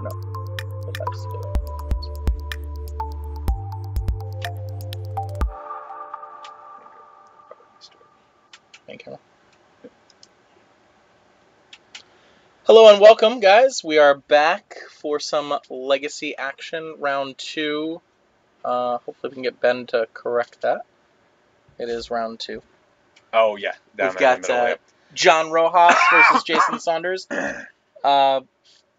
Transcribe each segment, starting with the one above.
no. But that's main camera. Hello and welcome, guys. We are back for some Legacy action, round 2. Hopefully we can get Ben to correct that. It is round 2. Oh, yeah. We've got John Rojas versus Jason Saunders.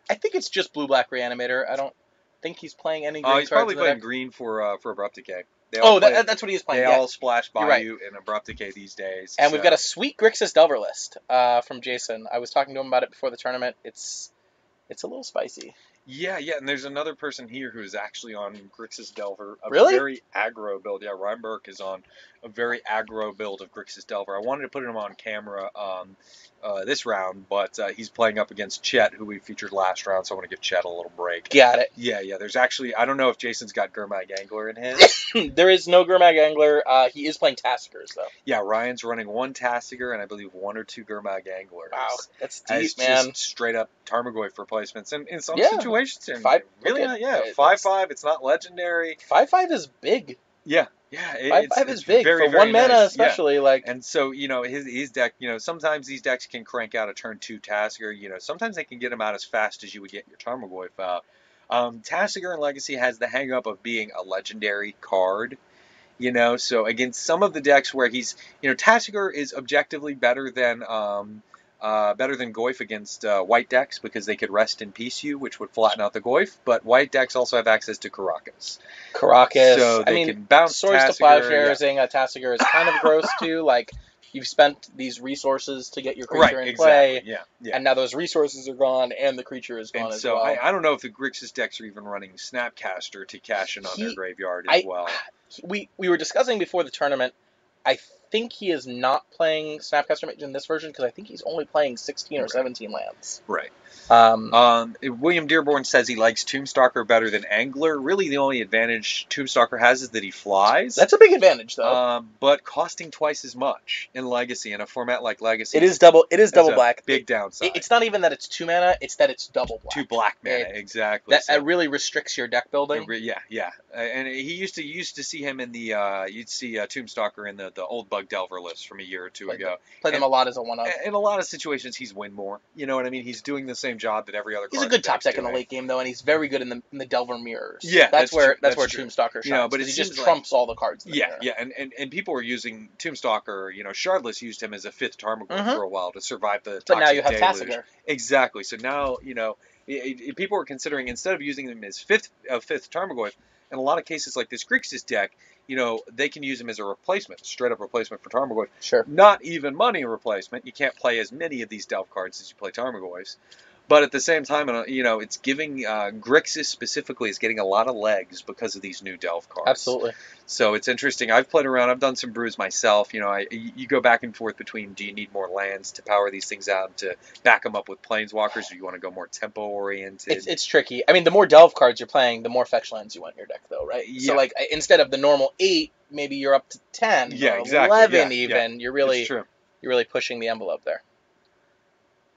I think it's just blue-black Reanimator. I don't think he's playing any green he's cards probably in the playing deck. green for Abrupt Decay. That's what he is playing. They all splash by right. you in Abrupt Decay these days. And we've got a sweet Grixis Delver list from Jason. I was talking to him about it before the tournament. It's a little spicy. Yeah, and there's another person here who is actually on Grixis Delver. Really? Very aggro build. Yeah, Ryan Burke is on a very aggro build of Grixis Delver. I wanted to put him on camera this round, but he's playing up against Chet, who we featured last round, so I want to give Chet a little break. Got it. Yeah, there's actually, I don't know if Jason's got Gurmag Angler in his. There is no Gurmag Angler. He is playing Tassigers, though. Yeah, Ryan's running 1 Tassiger and I believe 1 or 2 Gurmag Anglers. Wow, that's deep, man. Just straight up Tarmogoyf replacements. And in some situations, really, 5/5, it's not legendary. 5/5 is big. Yeah, 5/5 is big very, for very 1 mana, nice. especially. Like, and so his deck. Sometimes these decks can crank out a turn 2 Tassiger. Sometimes they can get them out as fast as you would get your Tarmogoyf out. Tassiger in Legacy has the hang up of being a legendary card. So against some of the decks where he's, Tassiger is objectively better than Goyf against white decks because they could rest in peace you, which would flatten out the Goyf. But white decks also have access to Karakas. So they can bounce Swords Tassiger, to Plowshares a Tassiger is kind of gross too. Like, you've spent these resources to get your creature in play, and now those resources are gone, and the creature is gone as well. I don't know if the Grixis decks are even running Snapcaster to cash in on their graveyard as well. We were discussing before the tournament. I think he is not playing Snapcaster Mage in this version because I think he's only playing 16 or 17 lands. Right. William Dearborn says he likes Tombstalker better than Angler. Really, the only advantage Tombstalker has is that he flies. That's a big advantage, though. But costing twice as much in Legacy, in a format like Legacy. It is double black. Big downside. It's not even that it's 2 mana; it's that it's double black. 2 black mana, exactly. That really restricts your deck building. Yeah. And he used to see him in the you'd see Tombstalker in the old Bug Delver list from a year or two ago. Play them a lot as a 1-of. In a lot of situations, he's win more. You know what I mean? He's doing the same job that every other. He's a good top deck in the late game, though, and he's very good in the Delver mirrors. Yeah, that's where true. Tombstalker shines. But he just trumps all the cards. And people were using Tombstalker. Shardless used him as a 5th Tarmogoyf for a while to survive the toxic But now you have deluge. Tassiger. Exactly. So now people were considering, instead of using him as 5th Tarmogoyf, in a lot of cases like this Grixis deck, they can use him as a replacement, straight up replacement for Tarmogoyf. Sure. Not even money replacement. You can't play as many of these Delve cards as you play Tarmogoyfs. But at the same time, it's giving Grixis specifically is getting a lot of legs because of these new Delve cards. Absolutely. So it's interesting. I've played around. I've done some brews myself. You go back and forth between, do you need more lands to power these things out, to back them up with Planeswalkers, or do you want to go more tempo oriented? It's tricky. I mean, the more Delve cards you're playing, the more fetch lands you want in your deck, though, right? Yeah. So, like, instead of the normal 8, maybe you're up to 10, yeah, or exactly. 11 even. Yeah. You're really pushing the envelope there.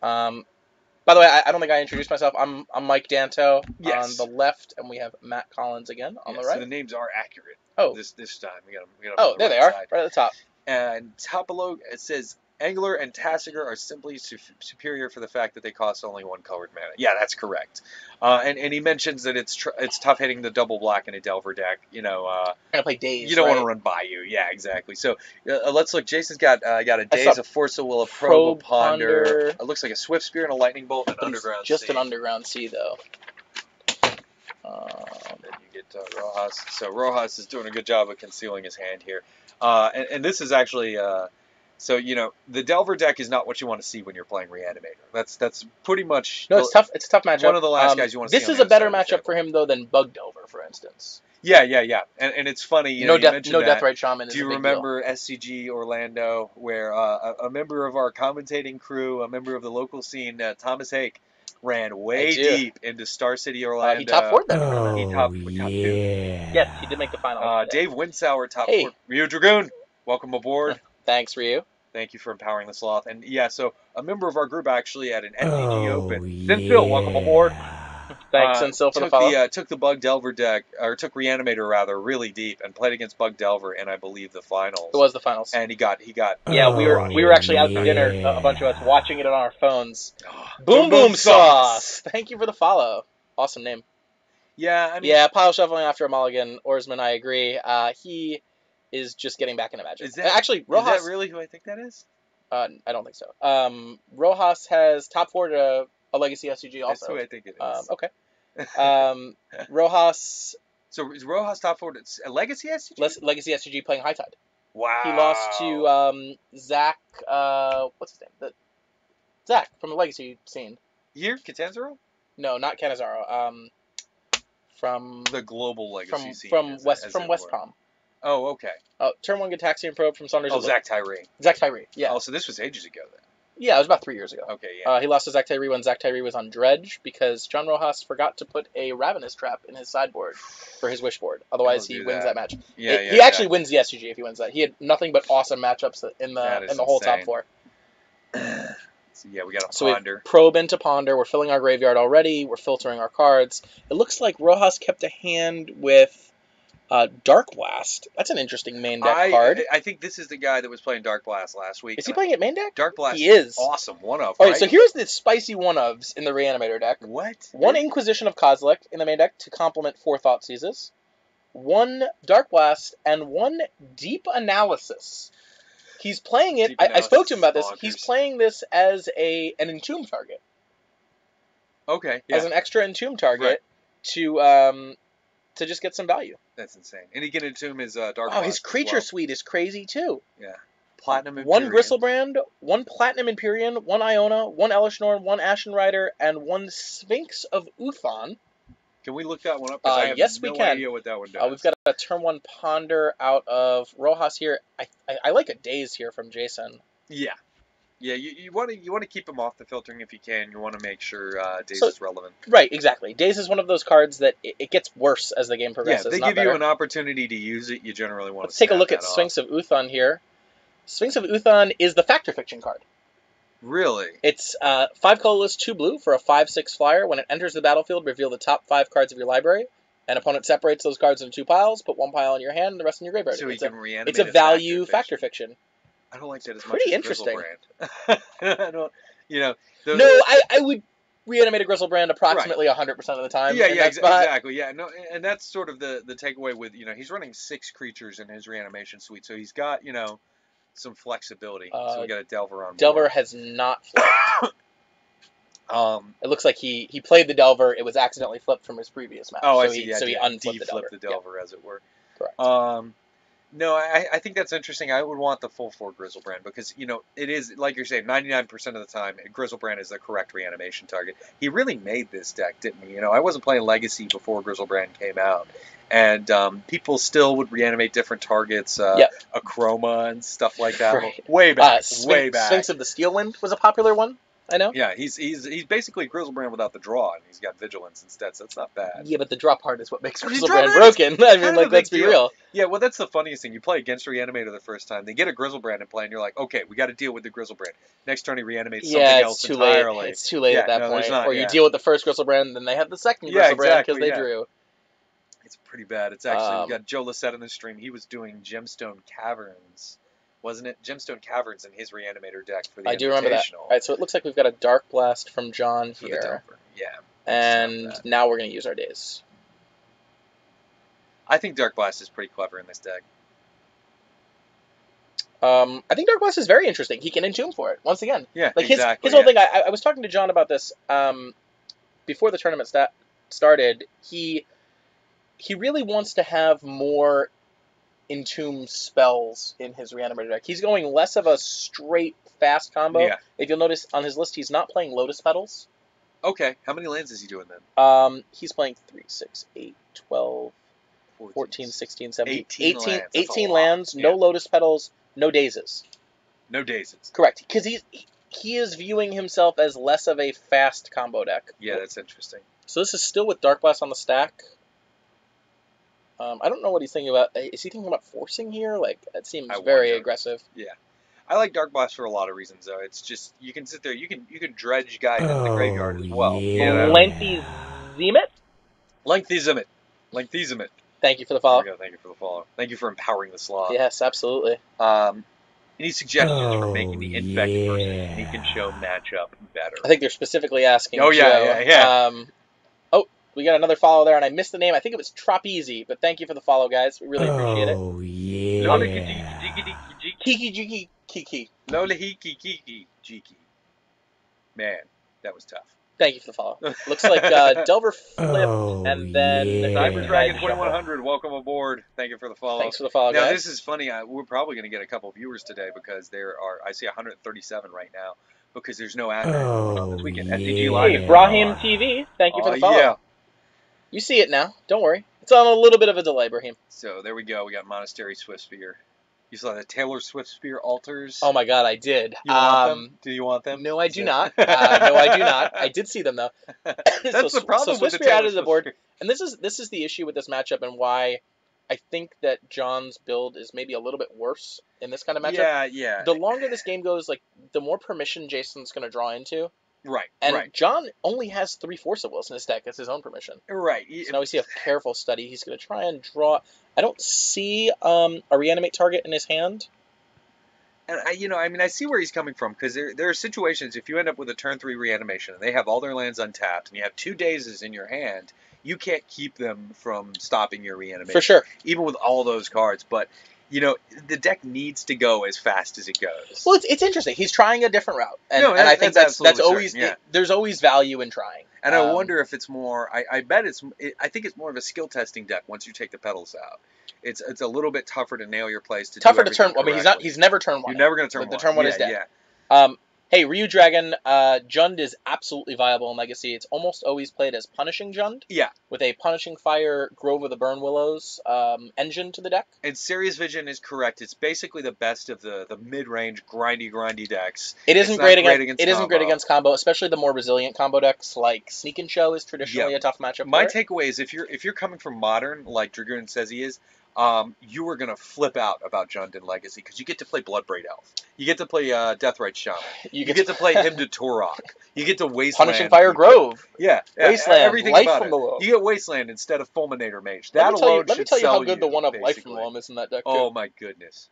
By the way, I don't think I introduced myself. I'm Mike Danto on the left, and we have Matt Collins again on the right. So the names are accurate. Oh, this time we got them. Oh, there they are, right at the top. And top below it says Angler and Tassiger are simply superior for the fact that they cost only 1 colored mana. Yeah, that's correct. And he mentions that it's tough hitting the double black in a Delver deck. Gonna play Daze. You don't want to run Bayou. Yeah, exactly. So let's look. Jason's got a Daze, a Force of Will, a Probe, a Ponder. It looks like a Swift Spear and a Lightning Bolt and an Underground Sea. Just an Underground Sea, though. Then you get Rojas. So Rojas is doing a good job of concealing his hand here. And this is actually. So, the Delver deck is not what you want to see when you're playing Reanimator. That's pretty much... No, it's tough. It's a tough matchup. One of the last guys you want to see. This is a better matchup for him, though, than Bug Delver, for instance. Yeah. And it's funny, no Deathrite Shaman is Do you remember SCG Orlando, where a member of our commentating crew, a member of the local scene, Thomas Hake, ran way deep into Star City Orlando. He top 4'd that tournament. He top 2. Yes, he did make the final. Dave Winsauer top 4. Ryu Dragoon, welcome aboard. Thanks, Ryu. Thank you for empowering the sloth. And so a member of our group actually at an MTG Open. Then Phil, welcome aboard. Thanks, and still for the follow. Took the Bug Delver deck, or took Reanimator rather, really deep, and played against Bug Delver in, I believe, the finals. It was the finals. And he got Yeah, we were actually out to dinner, a bunch of us, watching it on our phones. Boom Boom Sauce! Thank you for the follow. Awesome name. Yeah, I mean, yeah, pile shuffling after a mulligan. Oarsman, I agree. He is just getting back into Magic. Actually, Rojas. Is that really who I think that is? I don't think so. Rojas has top 4 to a Legacy SCG also. That's who I think it is. Okay. Rojas. So is Rojas top 4 to a Legacy SCG? Legacy SCG playing High Tide. Wow. He lost to Zach. What's his name? Zach from the Legacy scene. Here, Catanzaro? No, not Canizaro. From the global Legacy scene. From West Palm. Oh, okay. Turn 1 Gataxian Probe from Saunders. Oh, Zach Tyree. Zach Tyree, yeah. Oh, so this was ages ago then. Yeah, it was about 3 years ago. Okay, yeah. He lost to Zach Tyree when Zach Tyree was on Dredge because John Rojas forgot to put a Ravenous Trap in his sideboard for his wish board. Otherwise, he wins that match. He actually wins the SGG if he wins that. He had nothing but awesome matchups in the whole top 4. So yeah, we got a Ponder. We probe into Ponder. We're filling our graveyard already. We're filtering our cards. It looks like Rojas kept a hand with Dark Blast. That's an interesting main deck card. I think this is the guy that was playing Dark Blast last week. Is he playing it main deck? Dark Blast. He is. Awesome. One of. All right, so here's the spicy one-ofs in the Reanimator deck. What? 1 Inquisition of Kozilek in the main deck to complement 4 Thoughtseizes. 1 Dark Blast and 1 Deep Analysis. He's playing it. I spoke to him about this. He's playing this as an Entomb target. Okay. Yeah. As an extra Entomb target to just get some value. That's insane. And he can Entomb his Dark Blast. Oh, his creature suite is crazy too. Yeah. Platinum Empyrean. 1 Gristlebrand, 1 Platinum Empyrean, 1 Iona, 1 Elishnorn, 1 Ashen Rider, and 1 Sphinx of Uthon. Can we look that one up? I have yes, no we can. idea what that one does. We've got a turn 1 Ponder out of Rojas here. I like a Daze here from Jason. Yeah. Yeah, you want to keep him off the filtering if you can. You want to make sure Daze is relevant. Right, exactly. Daze is one of those cards that it gets worse as the game progresses. Yeah, they give you an opportunity to use it. You generally want to. Let's take a look at Sphinx of Uthon here. Sphinx of Uthon is the Factor Fiction card. Really? It's 5 colorless, 2 blue for a 5/6 flyer. When it enters the battlefield, reveal the top 5 cards of your library. An opponent separates those cards into 2 piles. Put 1 pile in your hand, and the rest in your graveyard. So it's a value Factor Fiction. I don't like that as much. Pretty interesting. I don't. No, I would reanimate a Grizzlebrand approximately 100% of the time. Yeah, exactly. Yeah, no, and that's sort of the takeaway with he's running 6 creatures in his reanimation suite, so he's got some flexibility. So we got a Delver on board. Delver has not flipped. It looks like he played the Delver. It was accidentally flipped from his previous match. Oh, I see. So he unflipped the Delver, as it were. Correct. No, I think that's interesting. I would want the full 4 Grizzlebrand because, it is, like you're saying, 99% of the time, Grizzlebrand is the correct reanimation target. He really made this deck, didn't he? I wasn't playing Legacy before Grizzlebrand came out. And people still would reanimate different targets, Acroma and stuff like that. Right. Way back. Sphinx of the Steelwind was a popular one. I know. Yeah, he's basically Grizzlebrand without the draw, and he's got Vigilance instead, so it's not bad. Yeah, but the draw part is what makes Grizzlebrand broken. I mean, let's be real. Yeah, well, that's the funniest thing. You play against Reanimator the first time, they get a Grizzlebrand in play, and you're like, okay, we got to deal with the Grizzlebrand. Next turn, he reanimates something else entirely. Late. It's too late at that point. Or you deal with the first Grizzlebrand, then they have the second Grizzlebrand because they drew. It's pretty bad. It's actually, we got Joe Lissette in the stream. He was doing Gemstone Caverns. Wasn't it? Gemstone Caverns in his Reanimator deck for the Invitational. I do remember that. All right, so it looks like we've got a Dark Blast from John here. Yeah. And now we're going to use our Daze. I think Dark Blast is pretty clever in this deck. I think Dark Blast is very interesting. He can Entomb for it, once again. Yeah, like his whole thing, I was talking to John about this before the tournament started. He really wants to have more Entomb spells in his Reanimator deck. He's going less of a straight fast combo. Yeah. If you'll notice on his list, he's not playing Lotus Petals. Okay. How many lands is he doing then? He's playing 3, 6, 8, 12, 14, 16, 17, 18 lands, no Lotus Petals, no Dazes. No Dazes. Correct. Because he is viewing himself as less of a fast combo deck. Yeah, that's interesting. So this is still with Dark Blast on the stack. I don't know what he's thinking about. Is he thinking about forcing here? Like, that seems very aggressive. Yeah. I like Dark Blast for a lot of reasons, though. It's just, you can sit there, you can dredge guys in the graveyard as well. Yeah. Zemet. Lengthizimit. Thank you for the There follow. we go. Thank you for the follow. Thank you for empowering the sloth. Yes, absolutely. Any suggestions for making the Infect versus Sneak and Show matchup better? I think they're specifically asking Oh, yeah, Joe. yeah. Oh, we got another follow there, and I missed the name. I think it was Trapezy, but thank you for the follow, guys. We really appreciate it. Oh, yeah. Lola Kiki Kiki Kiki. Lola Hiki Kiki Jiki. Man, that was tough. Thank you for the follow. Looks like Delver flipped, and then Cyber Dragon 2100, welcome aboard. Thank you for the follow. Thanks for the follow, now, guys. this is funny. We're probably going to get a couple viewers today because I see 137 right now because there's no ad going on this weekend. SCG Live. Hey, Brahim TV, thank you for the follow. Yeah. You see it now. Don't worry. It's on a little bit of a delay, Brahim. So there we go. We got Monastery Swift Spear. You saw the Taylor Swift Spear altars? Oh my God, I did. You want them? Do you want them? No, I do not. No, I do not. I did see them though. That's the problem so with the Swift Spear Taylor added to the Swift board, Spear. and this is the issue with this matchup and why I think that John's build is maybe a little bit worse in this kind of matchup. Yeah. The longer this game goes, like the more permission Jason's going to draw into. Right. And John only has 3 Force of Wills in his deck as his own permission. Right. So now we see a careful study. He's going to try and draw. I don't see a reanimate target in his hand. And I see where he's coming from because there are situations if you end up with a turn 3 reanimation and they have all their lands untapped and you have 2 dazes in your hand, you can't keep them from stopping your reanimation. For sure. Even with all those cards, but the deck needs to go as fast as it goes. Well, it's interesting. He's trying a different route, and I think that's always there's always value in trying. And I wonder if it's more. I bet I think it's more of a skill testing deck once you take the pedals out. It's a little bit tougher to nail your plays. Tougher to turn. I mean, he's never turn 1. You're never going to turn 1. The turn 1 is dead. Yeah. Hey, Ryu Dragon, Jund is absolutely viable in Legacy. It's almost always played as Punishing Jund. Yeah. With a Punishing Fire, Grove of the Burn Willows engine to the deck. And Serious Vision is correct. It's basically the best of the mid-range grindy decks. It isn't great against combo, especially the more resilient combo decks like Sneak and Show is traditionally a tough matchup. My takeaway is if you're coming from Modern like Dragoon says he is, you are going to flip out about Jund in Legacy because you get to play Bloodbraid Elf. You get to play Deathrite Shaman. You get to play him to Turok. You get to Wasteland. Punishing Fire Grove. Yeah. Wasteland. Everything Life about from it. Below. You get Wasteland instead of Fulminator Mage. Let me tell you how good the one of Life from Below is in that deck, too. Oh, my goodness.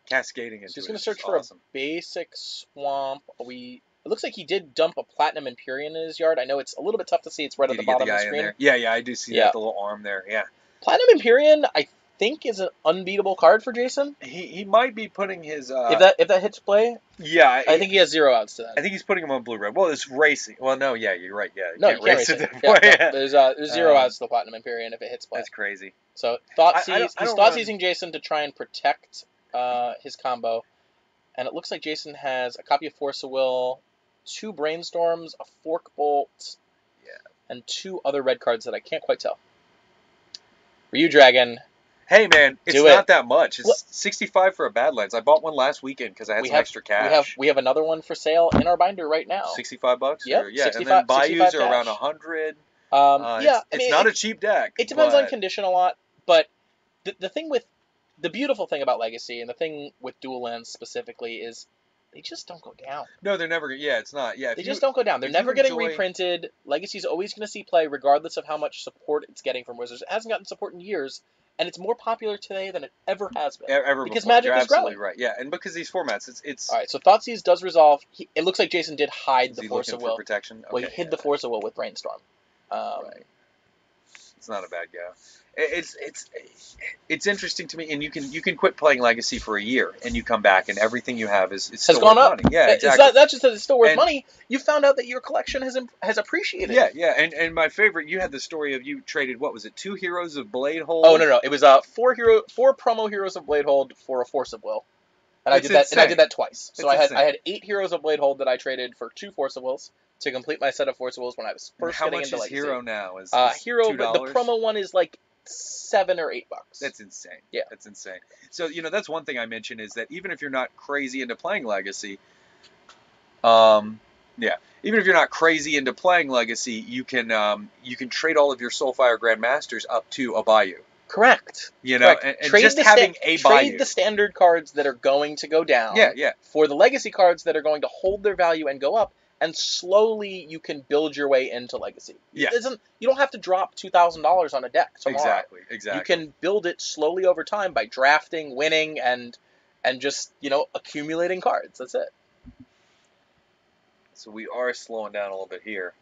Cascading into it. He's going to search for a basic swamp. It looks like he did dump a Platinum Empyrean in his yard. I know it's a little bit tough to see. It's right at the bottom of the screen. Yeah, I do see that, the little arm there. Yeah. Platinum Empyrean, I think, is an unbeatable card for Jason. He might be putting his if that hits play. Yeah, I think he has 0 outs to that. I think he's putting him on blue-red. Well, it's racing. Well, no, yeah, you're right. Yeah, you can't race it. Yeah, there's 0 outs to the Platinum Empyrean if it hits play. That's crazy. So he's Thoughtseize Jason to try and protect his combo, and it looks like Jason has a copy of Force of Will, 2 Brainstorms, a Fork Bolt, and 2 other red cards that I can't quite tell. Ryu Dragon. Hey man, it's not that much. It's 65 for a Badlands. I bought one last weekend because I had some extra cash. We have another one for sale in our binder right now. $65. Yep. Yeah, and then Bayous are around 100. It's not a cheap deck. It depends on condition a lot, but the thing with the beautiful thing about Legacy and the thing with dual lands specifically is they just don't go down. No, they're never. Yeah, it's not. Yeah, they just don't go down. They're never getting reprinted. Legacy's always going to see play regardless of how much support it's getting from Wizards. It hasn't gotten support in years. And it's more popular today than it ever has been. Because before. Magic You're is growing. absolutely right. Yeah, and because these formats, it's... All right, so Thoughtseize does resolve. It looks like Jason did hide the Force of Will. Protection? Okay, well, he hid the Force of Will with Brainstorm. Right. It's not a bad go. It's interesting to me, and you can quit playing Legacy for a year, and you come back, and everything you have is still gone worth up. Money. Yeah, exactly. It's not just that it's still worth money. You found out that your collection has appreciated. Yeah, and my favorite, you had the story of you traded, what was it, 2 Heroes of Bladehold? Oh no, it was 4 promo Heroes of Bladehold for a Force of Will, and I did that twice. So I had 8 Heroes of Bladehold that I traded for 2 Force of Wills to complete my set of Force of Wills when I was first getting into Legacy. How much is Hero now? Is Hero, $2? the promo one is like $7 or $8. That's insane. Yeah, that's insane. So that's one thing I mentioned is that even if you're not crazy into playing Legacy, even if you're not crazy into playing Legacy, you can trade all of your Soulfire Grandmasters up to a Bayou. Correct. And just having a Bayou. Trade the standard cards that are going to go down. Yeah. For the Legacy cards that are going to hold their value and go up. and slowly you can build your way into Legacy. Yeah. You don't have to drop $2,000 on a deck tomorrow. Exactly. You can build it slowly over time by drafting, winning, and just, accumulating cards. That's it. So we are slowing down a little bit here.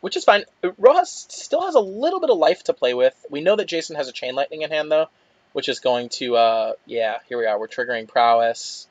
Which is fine. Rojas still has a little bit of life to play with. We know that Jason has a Chain Lightning in hand, though, which is going to, here we are. We're triggering Prowess.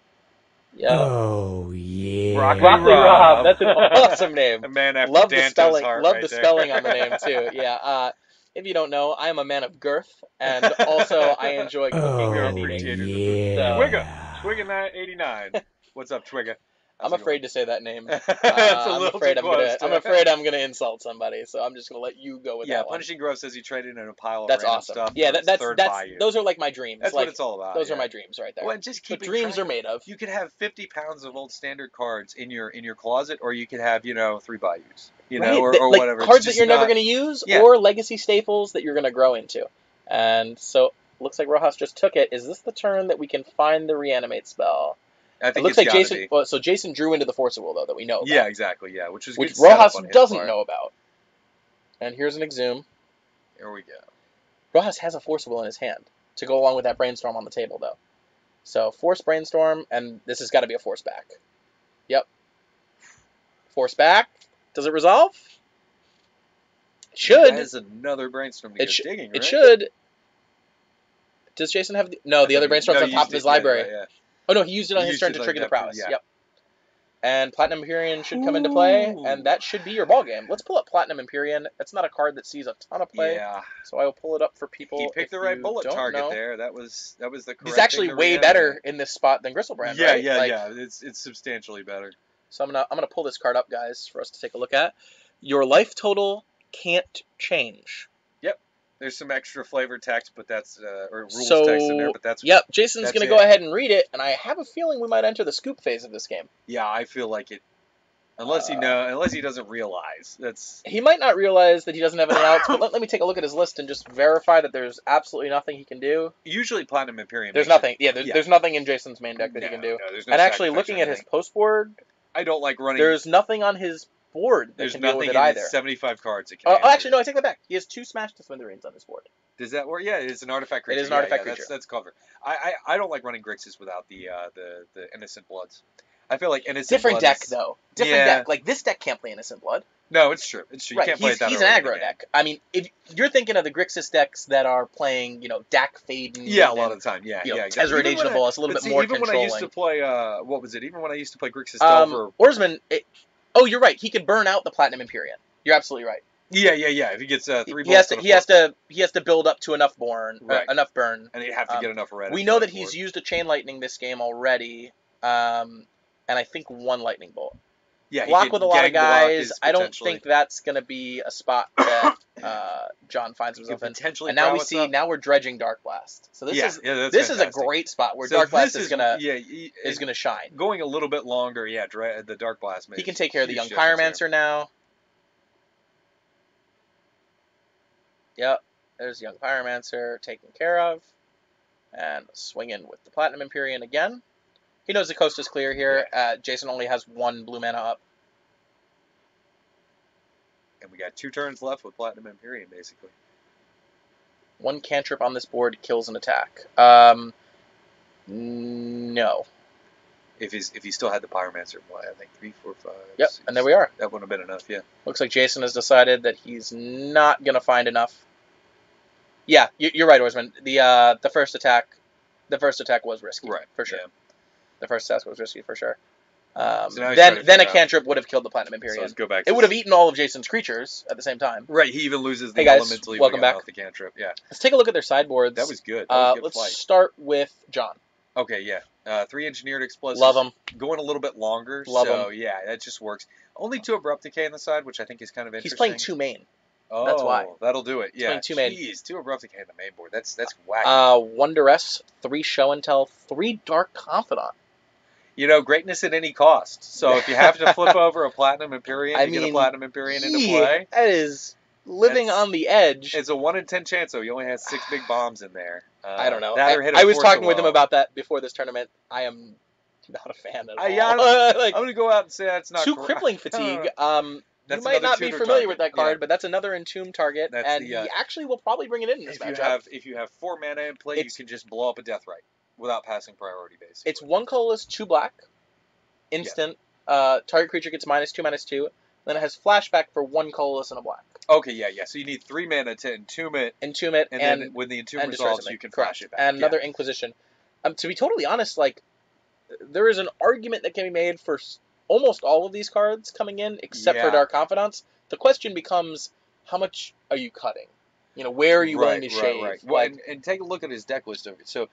Yeah. Oh, yeah. Broccoli Rob. That's an awesome name. A man after Love Danto's the spelling. heart Love right the there. spelling on the name, too. Yeah. If you don't know, I am a man of girth, and also I enjoy cooking and eating. Yeah. Twigga 89. What's up, Twigga? I'm afraid to say that name. It's a I'm little afraid too close. I'm afraid I'm gonna insult somebody, so I'm just gonna let you go with that one. Punishing Grove says he traded in a pile of That's random awesome. stuff. Yeah, for his that's third Bayou. those are like my dreams. That's what it's all about. Those are my dreams right there. Well, just what keeping dreams track. are made of. You could have 50 pounds of old standard cards in your closet, or you could have 3 Bayous. Or like whatever. Cards that you're never going to use, Yeah. or legacy staples that you're going to grow into. And so, looks like Rojas just took it. Is this the turn that we can find the Reanimate spell? I think it looks it's like gotta Jason. be. Well, so Jason drew into the Forcible though that we know about. Yeah, exactly. Yeah, which Rojas doesn't part. know about. And here's an Exhume. Here we go. Rojas has a Forcible in his hand to go along with that Brainstorm on the table though. So Force Brainstorm, and this has got to be a Force back. Yep. Force back. Does it resolve? It should. That is another Brainstorm to go digging, right? It should. Does Jason have the... No, the other Brainstorm's on top of his library. Yeah. Oh, no, he used it on his turn to trigger the Prowess. Yeah. Yep. And Platinum Empyrean should come into play, and that should be your ball game. Let's pull up Platinum Empyrean. That's not a card that sees a ton of play. Yeah. So I will pull it up for people. He picked the right bullet target there. That was the correct. He's actually way better in this spot than Gristlebrand, right? Yeah. It's substantially better. So I'm gonna pull this card up, guys, for us to take a look at. Your life total can't change. Yep. There's some extra flavor text, but that's or rules text in there, but that's yep. Jason's gonna go ahead and read it, and I have a feeling we might enter the scoop phase of this game. Yeah, I feel like it. Unless he doesn't realize. He might not realize that he doesn't have anything else, but let me take a look at his list and just verify that there's absolutely nothing he can do. Usually Platinum Imperium. There's nothing. There's nothing in Jason's main deck that he can do. No, there's no and actually, looking at his post board, I don't like running. There's nothing on his board that can deal with it either. 75 cards. It can actually, no, I take that back. He has 2 Smash to Smithereens on his board. Does that work? Yeah, it's an artifact creature. It is an artifact creature. That's cover. I don't like running Grixis without the Innocent Bloods. I feel like Innocent Blood deck, is... though. Different deck. Like, this deck can't play Innocent Blood. No, it's true. You can't play it that He's an aggro deck. I mean, if you're thinking of the Grixis decks that are playing, Dak Faden. Yeah, a lot of the time. Yeah, Tezzeret Age of the Bull, it's a little bit more even controlling. When I used to play, what was it? Even when I used to play Grixis Delver... Oarsman, you're right. He could burn out the Platinum Empyrean. You're absolutely right. Yeah. If he gets 3 bolts, he has to build up to enough burn, enough burn, and he'd have to get enough red. We know that he's used a Chain Lightning this game already, and I think 1 Lightning Bolt. Yeah, block with a lot of guys. I don't think that's going to be a spot that John finds himself in. And now now we're dredging Dark Blast. So this is a great spot where Dark Blast is gonna shine. Going a little bit longer, the Dark Blast. He can take care of the Young Pyromancer now. Yep, there's Young Pyromancer taken care of. And swinging with the Platinum Empyrean again. He knows the coast is clear here. Jason only has 1 blue mana up. And we got 2 turns left with Platinum Empyrean, basically. 1 cantrip on this board kills an attack. No. If he still had the Pyromancer in play, I think 3, 4, 5. Yep, 6, and there we are. That wouldn't have been enough, yeah. Looks like Jason has decided that he's not going to find enough. Yeah, you're right, Oarsman. The first attack was risky, right? For sure. Yeah. The first attack was risky for sure. So then a cantrip would have killed the Platinum Empyrean. So let's go back. It would have eaten all of Jason's creatures at the same time. Right. He even loses the elementally. Welcome back. The cantrip. Yeah. Let's take a look at their sideboards. That was good. Let's start with John. Okay. Yeah. 3 Engineered Explosives. Love them. Going a little bit longer. Love them. Yeah, that just works. Only 2 Abrupt Decay on the side, which I think is kind of interesting. He's playing 2 main. Oh, that's why. That'll do it. Yeah. Playing 2 main. Jeez, 2 Abrupt Decay on the main board. That's wacky. 1 Duress, 3 Show and Tell, 3 Dark Confidant. Greatness at any cost. So if you have to flip over a Platinum Empyrean to get a Platinum Empyrean into play, that is living on the edge. It's a 1 in 10 chance, though. You only have 6 big bombs in there. I don't know. I was talking with him about that before this tournament. I am not a fan at all. Yeah, Like, I'm gonna go out and say that's not 2 correct. crippling fatigue. You That's might another not be tutor familiar target. with that card, but that's another Entomb target, That's and the, he actually will probably bring it in this matchup. If you have 4 mana in play, you can just blow up a Deathrite without passing priority, basically. It's 1 colorless, 2 black, instant. Target creature gets -2/-2. Then it has flashback for 1 colorless and a black. Okay, yeah. So you need 3 mana to entomb it, and then when the entomb resolves, you can flash it back. And another Inquisition. To be totally honest, like, there is an argument that can be made for almost all of these cards coming in, except for Dark Confidants. The question becomes, how much are you cutting? Where are you willing to shave? Right. Well, and take a look at his deck list of it. So,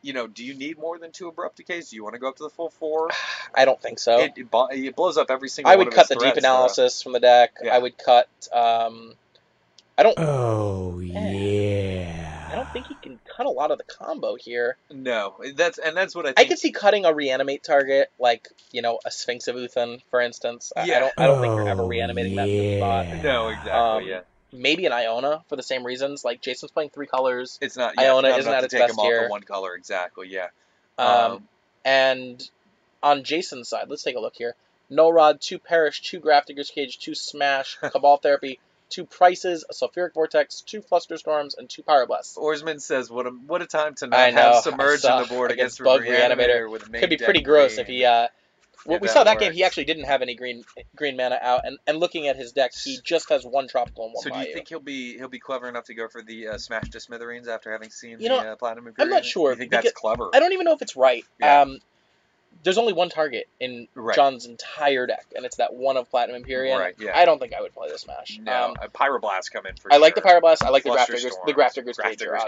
do you need more than 2 Abrupt Decays? Do you want to go up to the full 4? I don't think so. It blows up every single I one would of cut his the Deep threats, Analysis from the deck. Yeah. I would cut... I don't... Oh, yeah. I don't think he can cut a lot of the combo here. No, that's what I think. I could see cutting a reanimate target, like, a Sphinx of Uthan, for instance. Yeah. I don't think you're ever reanimating that in the spot. No, exactly, yeah. Maybe an Iona for the same reasons. Like, Jason's playing 3 colors. It's not. Iona not isn't enough at to its take best him off here. of 1 color, exactly. Yeah. And on Jason's side, let's take a look here. Null Rod, 2 Perish, 2 Grafdigger's Cage, 2 Smash, Cabal Therapy, 2 Prices, a Sulfuric Vortex, 2 Flusterstorms, and 2 Pyroblasts. Oarsman says, "What a time to not have Submerge in the board against Bug Reanimator with main Could be deck pretty gross green. if he. We saw that game. He actually didn't have any green mana out, and looking at his deck, he just has 1 tropical and 1 So do you think he'll be clever enough to go for the Smash to Smithereens after having seen the Platinum Imperium? I'm not sure. You think that's clever? I don't even know if it's right. Yeah. There's only 1 target in John's entire deck, and it's that one of Platinum Imperium. Right, yeah. I don't think I would play the Smash. No, Pyroblast come in for I sure. like the Pyroblast. I like the Flusterstorms. Grafdigger's. The Grafdigger's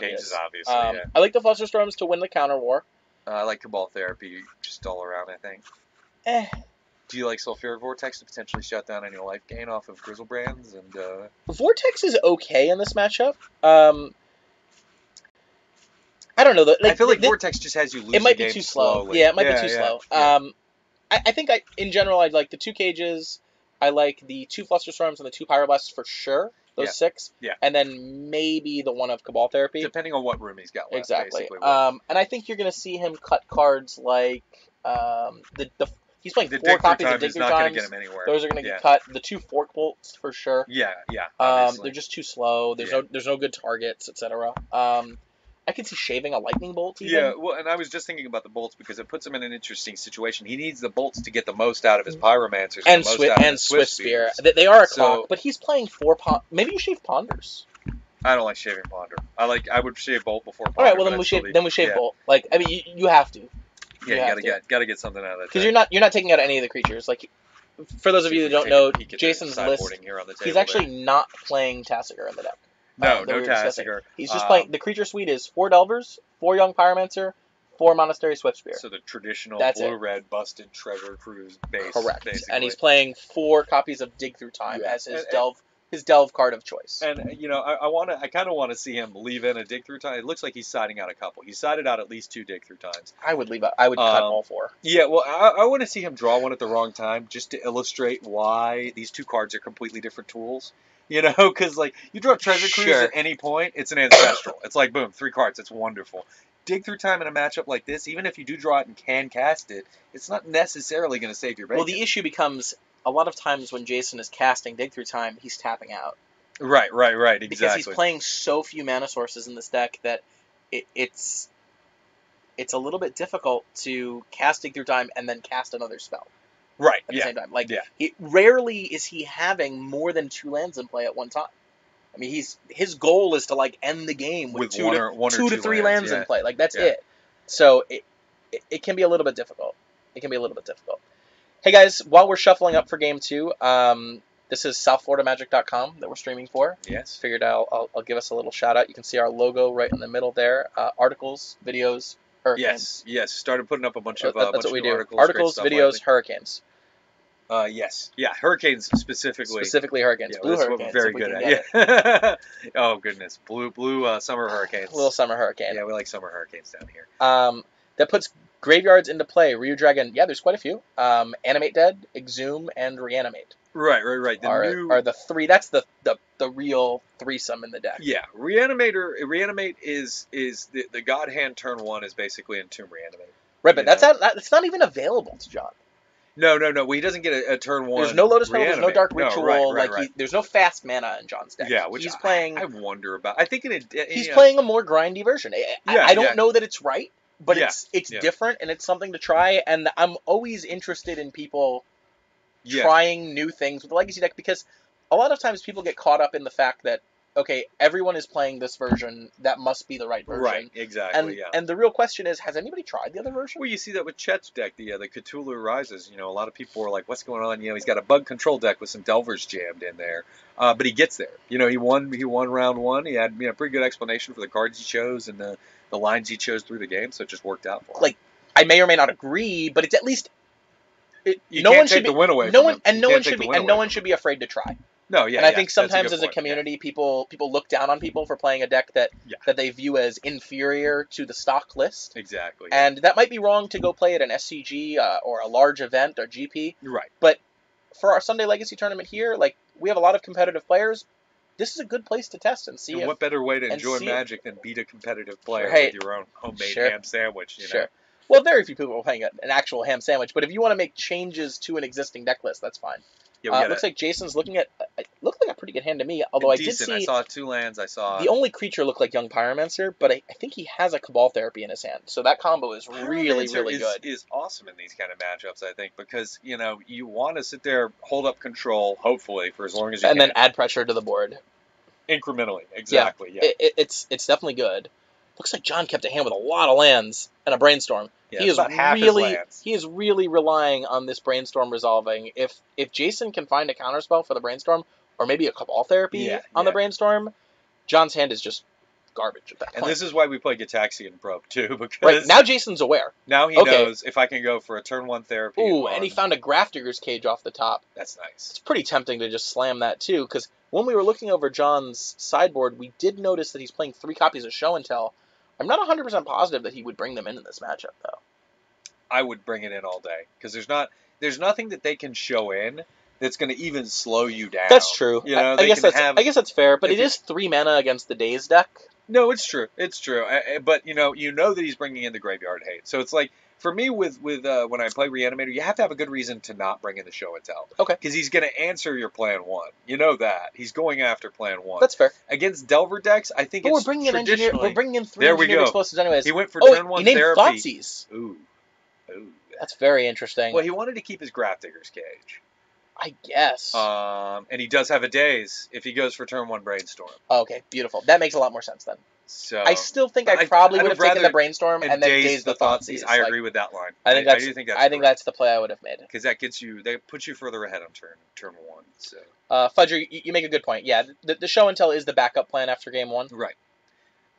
Cage is obviously, yeah. I like the Flusterstorms to win the counter war. I like Cabal Therapy just all around, I think. Do you like Sulfuric Vortex to potentially shut down any life gain off of Grizzlebrands? And Vortex is okay in this matchup. I don't know. I feel like Vortex just has you lose it might the game be too slow. slowly. Yeah, it might be too slow. Yeah. I think in general, I'd like the 2 Cages. I like the 2 Flusterstorms and the 2 Pyroblasts for sure. Those 6. Yeah. And then maybe the 1 of Cabal Therapy. Depending on what room he's got left. Exactly. Basically. And I think you're going to see him cut cards like he's playing 4 copies of Dig Through Times. Get him anywhere. Those are going to get cut. The 2 Fork Bolts for sure. Yeah. They're just too slow. There's no good targets, etc. I could see shaving a lightning bolt even. Yeah, well, and I was just thinking about the bolts because it puts him in an interesting situation. He needs the bolts to get the most out of his pyromancers and Swift Spear. They are a clock, but he's playing 4 maybe you shave Ponders. I don't like shaving Ponder. I would shave Bolt before Ponder. All right, well then we shave Bolt. Like, I mean, you have to. Yeah, you gotta get something out of that. Because you're not taking out any of the creatures. Like, for those of you that don't know, Jason's list, he's actually not playing Tasigur in the deck. No Tasigur. He's just playing. The creature suite is 4 Delvers, 4 Young Pyromancer, 4 Monastery Swift Spear. So the traditional blue-red busted treasure cruise base. Correct. Basically. And he's playing 4 copies of Dig Through Time as his delve card of choice. And I kind of want to see him leave in a Dig Through Time. It looks like he's siding out a couple. He sided out at least 2 Dig Through Times. I would cut all 4. Yeah, well, I want to see him draw one at the wrong time just to illustrate why these 2 cards are completely different tools. Because like you draw Treasure Cruise at any point, it's an ancestral. It's like boom, 3 cards. It's wonderful. Dig Through Time in a matchup like this, even if you do draw it and can cast it, it's not necessarily going to save your bacon. Well, the issue becomes a lot of times when Jason is casting Dig Through Time, he's tapping out. Right, exactly. Because he's playing so few mana sources in this deck that it's a little bit difficult to cast Dig Through Time and then cast another spell. Right. At the same time, rarely is he having more than 2 lands in play at one time. I mean, his goal is to like end the game with 2 to 3 lands in play. Like that's it. So it can be a little bit difficult. Hey guys, while we're shuffling up for game 2, this is SouthFloridaMagic.com that we're streaming for. Yes. Figured I'll give us a little shout out. You can see our logo right in the middle there. Articles, videos, hurricanes. Yes. Started putting up a bunch of that's what we do. Articles, videos, hurricanes. Yes. Yeah, hurricanes specifically. Specifically hurricanes. Blue hurricanes. We're very good at. Yeah. Oh goodness, blue summer hurricanes. Little summer hurricane. Yeah, we like summer hurricanes down here. That puts graveyards into play. Ryu Dragon. Yeah, there's quite a few. Animate Dead, Exhume, and Reanimate. Right. Are the 3? That's the real threesome in the deck. Yeah, Reanimate is the God Hand turn 1 is basically Entomb Reanimate. Right, but You know? that's not even available to John. No. Well, he doesn't get a turn one. There's no Lotus Petal, there's no Dark Reanimate. Ritual. Right. There's no fast mana in John's deck. Yeah, which He's playing. I wonder about. I think He's playing a more grindy version. I don't know that it's right, but it's different and it's something to try. And I'm always interested in people trying new things with the Legacy deck, because a lot of times people get caught up in the fact that, okay, everyone is playing this version, that must be the right version. Right, exactly, And the real question is, has anybody tried the other version? Well, you see that with Chet's deck, the Cthulhu Rises. You know, a lot of people are like, what's going on? You know, he's got a bug control deck with some Delvers jammed in there. But he gets there. You know, he won round one. He had pretty good explanation for the cards he chose and the lines he chose through the game, so it just worked out for him. Like, I may or may not agree, but it's at least no one should be the win away no from one him. and no one should be and no one should be afraid to try. No, yeah. And I think sometimes as a community, people look down on people for playing a deck that they view as inferior to the stock list. Exactly. And that might be wrong to go play at an SCG or a large event or GP. Right. But for our Sunday Legacy tournament here, like, we have a lot of competitive players. This is a good place to test and see. And what better way to enjoy Magic than beat a competitive player with your own homemade ham sandwich? You know? Well, very few people are playing an actual ham sandwich, but if you want to make changes to an existing deck list, that's fine. Yeah, looks like Jason's looking at. It looked like a pretty good hand to me, although decent. I did see. I saw 2 lands. The only creature looked like Young Pyromancer, but I think he has a Cabal Therapy in his hand, so that combo is really good. Is awesome in these kind of matchups, I think, because you want to sit there, hold up control, hopefully for as long as you can, and then add pressure to the board incrementally. Exactly. Yeah. It's definitely good. Looks like John kept a hand with a lot of lands and a Brainstorm. Yeah, he is really relying on this Brainstorm resolving. If Jason can find a counterspell for the Brainstorm, or maybe a Cabal Therapy on the Brainstorm, John's hand is just garbage at that point. And this is why we play Gitaxian Probe too, because right now Jason's aware. Now he knows if I can go for a turn 1 therapy. Ooh, and he found a Grafdigger's Cage off the top. That's nice. It's pretty tempting to just slam that too, because when we were looking over John's sideboard, we did notice that he's playing 3 copies of Show and Tell. I'm not 100% positive that he would bring them into this matchup, though. I would bring it in all day, because there's nothing that they can show in that's going to even slow you down. That's true. You know, I guess that's fair, but it is 3 mana against the Daze deck. No, it's true. It's true. But you know that he's bringing in the Graveyard Hate. So it's like, for me, with when I play Reanimator, you have to have a good reason to not bring in the Show and Tell. Okay. Because he's going to answer your plan 1. You know that. He's going after plan 1. That's fair. Against Delver decks, I think we're bringing in engineer. We're bringing in 3 engineered explosives anyways. He went for turn 1 he named therapy. Thoughtseize. Ooh. That's very interesting. Well, he wanted to keep his Grafdigger's Cage. I guess. And he does have a Daze if he goes for turn 1 Brainstorm. Oh, okay, beautiful. That makes a lot more sense then. So I still think I probably would have taken the Brainstorm and then dazed the Thoughtseize. I agree with that line. I think that's the play I would have made. Because that puts you further ahead on turn 1. So. Fudger, you make a good point. Yeah, the Show and Tell is the backup plan after game 1. Right.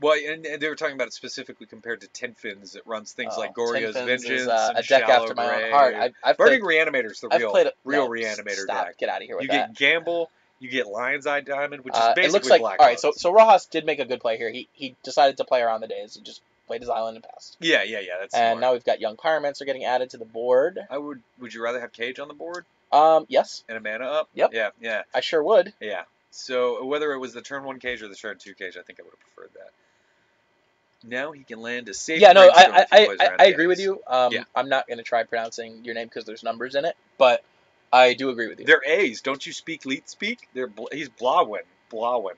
Well, and they were talking about it specifically compared to Tinfin's. It runs things like Gorya's Vengeance, is, a deck after my own heart. Burning Reanimator's the real Reanimator deck. Get out of here with that. You get Gamble. You get Lion's Eye Diamond, which is basically it looks like, Black all right, so Rojas did make a good play here. He decided to play around the Daze. He just played his island and passed. Yeah, that's and smart. Now we've got Young Pyromancer getting added to the board. Would you rather have Cage on the board? Yes. And a mana up? Yep. Yeah. I sure would. Yeah. So whether it was the turn 1 Cage or the turn 2 Cage, I think I would have preferred that. Now he can land a safe. Yeah, no, I agree with you. I'm not going to try pronouncing your name because there's numbers in it, but I do agree with you. They're A's. Don't you speak Leet speak? He's Blawin, Baldwin,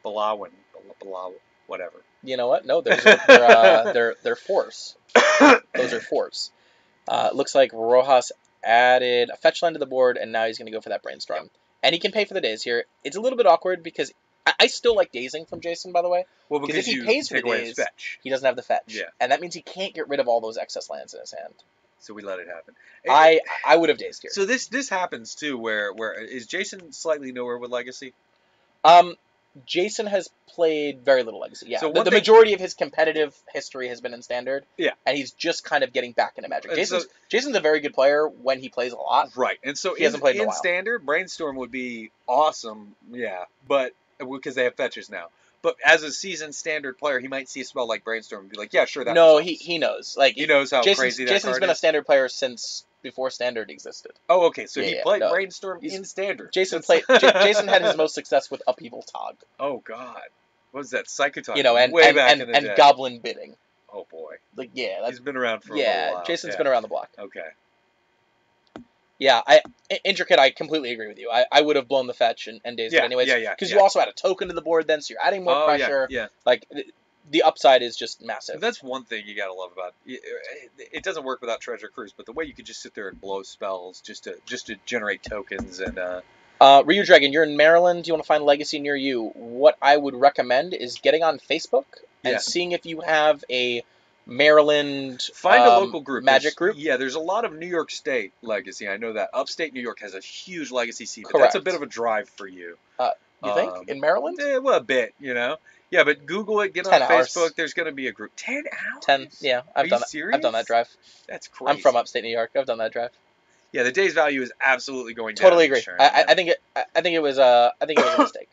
Blawin, whatever. You know what? No, they're force. Those are force. Looks like Rojas added a fetch land to the board, and now he's going to go for that Brainstorm. Yep. And he can pay for the Daze here. It's a little bit awkward because I still like dazing from Jason, by the way. Well, because if he pays for the Daze, he doesn't have the fetch. Yeah. And that means he can't get rid of all those excess lands in his hand. So we let it happen. I would have dazed here. So this happens too, where is Jason slightly nowhere with Legacy? Jason has played very little Legacy. Yeah, so the majority of his competitive history has been in Standard. Yeah, and he's just kind of getting back into Magic. Jason's a very good player when he plays a lot. Right, and so he hasn't played in a while. Standard, Brainstorm would be awesome. Yeah, but because they have fetches now. But as a seasoned Standard player, he might see a spell like Brainstorm and be like, "Yeah, sure, that." No, he knows. Like he knows how crazy that Jason's card been is. a Standard player since before Standard existed. Oh, okay. So he played Brainstorm in Standard. Jason had his most success with Upheaval Tog. Oh God, what was that Psychotog? You know, and way back in the day. Goblin Bidding. Oh boy. Like, yeah, He's been around for a little while. Jason's Yeah. been around the block. Okay. Yeah, Intricate, I completely agree with you. I would have blown the fetch and Days Gone anyways. Because you also add a token to the board then, so you're adding more pressure. Yeah. Like, the upside is just massive. That's one thing you gotta love about it. It doesn't work without Treasure Cruise, but the way you could just sit there and blow spells just to generate tokens and Ryu Dragon, you're in Maryland. You want to find Legacy near you. What I would recommend is getting on Facebook and seeing if you have a Maryland find a local group. Magic group. Yeah, there's a lot of New York State Legacy. I know that. Upstate New York has a huge Legacy scene, but that's a bit of a drive for you. You think? In Maryland? Well, a bit, you know. Yeah, but Google it, get on Facebook. There's going to be a group. 10 hours? 10, yeah. I've done that drive. That's crazy. I'm from upstate New York. I've done that drive. Yeah, the day's value is absolutely going down. Totally agree. I think it was a mistake.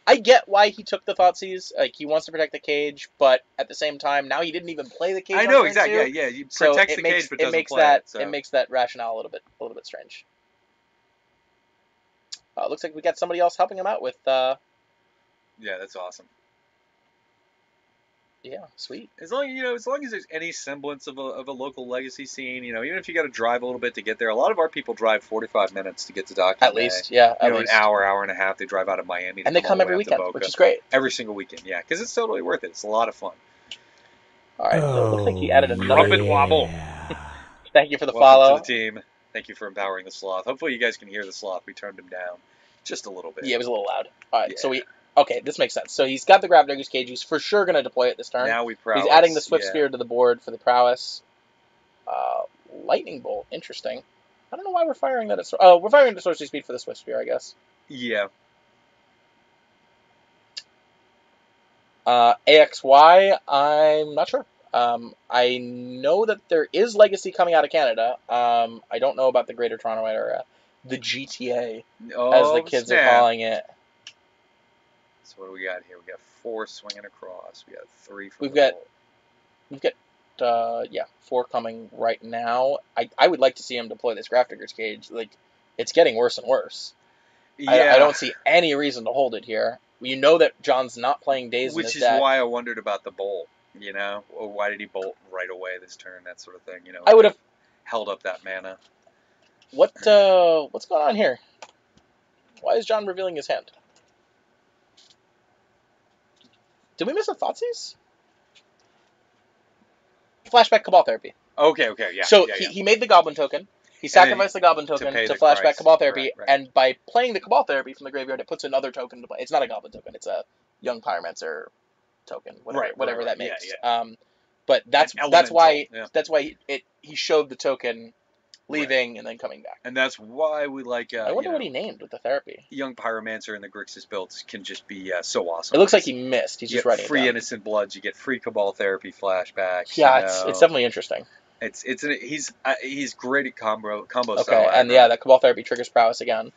I get why he took the Thoughtseize. Like, he wants to protect the cage, but at the same time, now he didn't even play the cage. I know, exactly. Yeah. He protects the cage, but doesn't play it. So. It makes that rationale a little bit strange. Looks like we got somebody else helping him out with. Yeah, that's awesome. Yeah, sweet. As long as there's any semblance of a local Legacy scene, you know, even if you got to drive a little bit to get there. A lot of our people drive 45 minutes to get to Document At least, yeah. At least. An hour and a half. They drive out of Miami. And they come every weekend, which is great. Every single weekend, yeah, because it's totally worth it. It's a lot of fun. All right, so it looks like he added another. Trumpet wobble. Thank you for the Welcome follow. To the team. Thank you for empowering the sloth. Hopefully you guys can hear the sloth. We turned him down just a little bit. Yeah, it was a little loud. All right, so okay, this makes sense. So he's got the Gravedigger's Cage. He's for sure going to deploy it this turn. Now we prowess. He's adding the Swift Spear to the board for the prowess. Lightning Bolt, interesting. I don't know why we're firing that at... Oh, we're firing at sorcery speed for the Swift Spear, I guess. Yeah. AXY, I'm not sure. I know that there is Legacy coming out of Canada. I don't know about the Greater Toronto Area. The GTA, as the kids are calling it. So what do we got here? We got 4 swinging across. We got 3 from We've got 4 coming right now. I would like to see him deploy this Gravedigger's Cage. Like, it's getting worse and worse. Yeah. I don't see any reason to hold it here. You know that John's not playing Days in his deck. Which is why I wondered about the bolt, you know? Or why did he bolt right away this turn, that sort of thing, you know? I would have held up that mana. What's going on here? Why is John revealing his hand? Did we miss a Thoughtseize? Flashback Cabal Therapy. Okay, yeah. So he made the Goblin token. He sacrificed the Goblin token to flashback Cabal Therapy, right. And by playing the Cabal Therapy from the graveyard, it puts another token to play. It's not a Goblin token; it's a Young Pyromancer token, whatever that makes. Yeah. But that's why he showed the token, leaving and then coming back. And that's why we like. I wonder what he named with the therapy. Young Pyromancer and the Grixis builds can just be so awesome. It looks like he missed. He's just writing free Innocent Bloods. You get free Cabal Therapy flashbacks. Yeah, it's definitely interesting. He's great at combo style. Okay, and that Cabal Therapy triggers prowess again.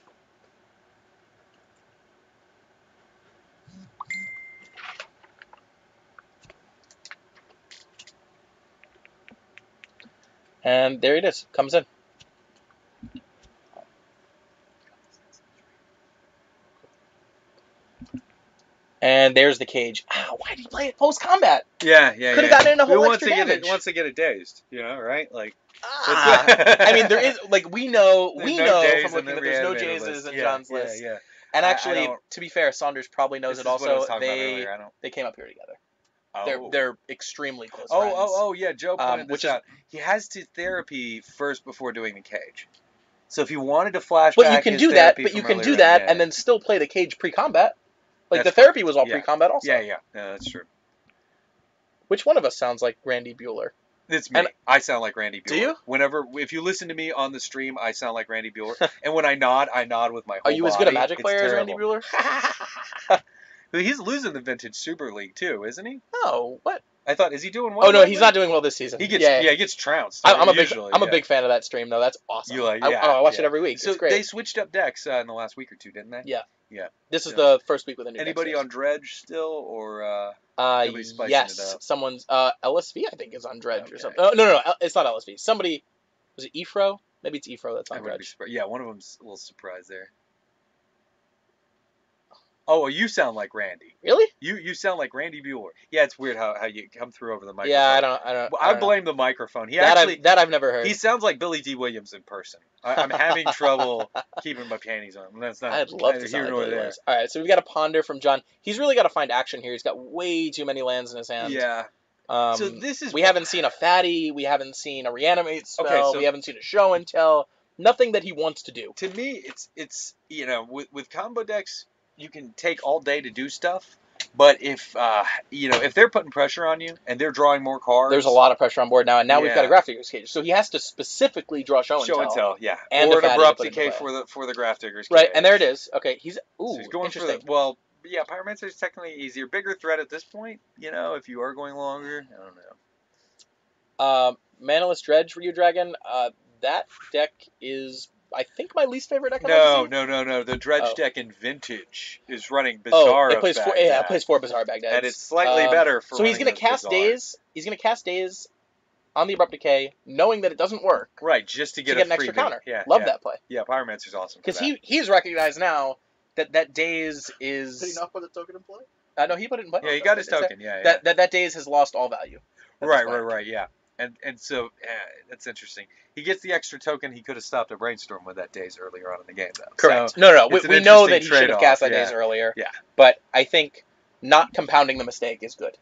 And there it is. Comes in. And there's the cage. Why did he play it post-combat? Yeah. Could have gotten in a whole extra damage. Once they get it dazed, you know, right? Like, I mean, there is, like, we know from looking that there's no Jayses in John's list. Yeah. And actually, to be fair, Saunders probably knows it also. They came up here together. Oh. They're extremely close friends. Yeah, Joe pointed this out. He has to therapy first before doing the cage. So if you wanted to flashback, but you can do that, and then still play the cage pre-combat. Like, the therapy was all pre-combat also. Yeah, that's true. Which one of us sounds like Randy Bueller? It's me. I sound like Randy Bueller. Do you? If you listen to me on the stream, I sound like Randy Bueller. And when I nod with my whole body. Are you as good a Magic player as Randy Bueller? He's losing the Vintage Super League too, isn't he? No, what? I thought, is he doing well? Oh no, he's not doing well this season. He gets trounced. I'm a big fan of that stream though. That's awesome. I watch it every week. So it's great. They switched up decks in the last week or two, didn't they? Yeah. Yeah. This is the first week with a new Anybody on Dredge still, or yes, someone's LSV I think is on Dredge or something. No, it's not LSV. Somebody, was it Efro? Maybe it's Efro that's on Dredge. Yeah, one of them's a little surprised there. Oh, you sound like Randy. Really? You sound like Randy Bueller. Yeah, it's weird how you come through over the microphone. Yeah, I I don't know. blame the microphone. That I've never heard. He sounds like Billy D. Williams in person. I'm having trouble keeping my panties on. That's not I'd love neither to here sound like nor Billy there. Williams. All right, so we've got a ponder from John. He's really got to find action here. He's got way too many lands in his hand. Yeah. So this is we haven't seen a fatty. We haven't seen a reanimate spell. Okay, so we haven't seen a show and tell. Nothing that he wants to do. to me, it's with combo decks, you can take all day to do stuff. But if if they're putting pressure on you and they're drawing more cards, there's a lot of pressure on board now, and now we've got a Yeah. Graph Digger's Cage, so he has to specifically draw show and tell. yeah, and or a an fatty to abrupt put into decay play. for the Graph Digger's Right, Cage. and there it is. Okay, he's So he's going for interesting. Pyromancer is technically easier, bigger threat at this point. If you are going longer, I don't know. Manaless Dredge Ryu Dragon. That deck is, I think, my least favorite deck in No. Legacy. The Dredge Oh. deck in Vintage is running Bizarre it plays Baghdad. it plays 4 Bizarre Baghdad. And it's slightly better for So he's running gonna cast Bizarre. Daze. He's gonna cast Daze on the Abrupt Decay, knowing that it doesn't work. Right, just to get an a extra freebie. counter. Yeah, Love that play. Yeah, Pyromancer's awesome. Because he's recognized now that Daze is. Did he not put the token in play? No, he put it in play. Yeah, he got his token. Yeah. That Daze has lost all value. Right. Yeah. And so that's interesting. He gets the extra token. He could have stopped a brainstorm with that Daze earlier on in the game, though. Correct. So No. it's an We know that he interesting should have cast that trade-off, Daze earlier. Yeah. But I think not compounding the mistake is good.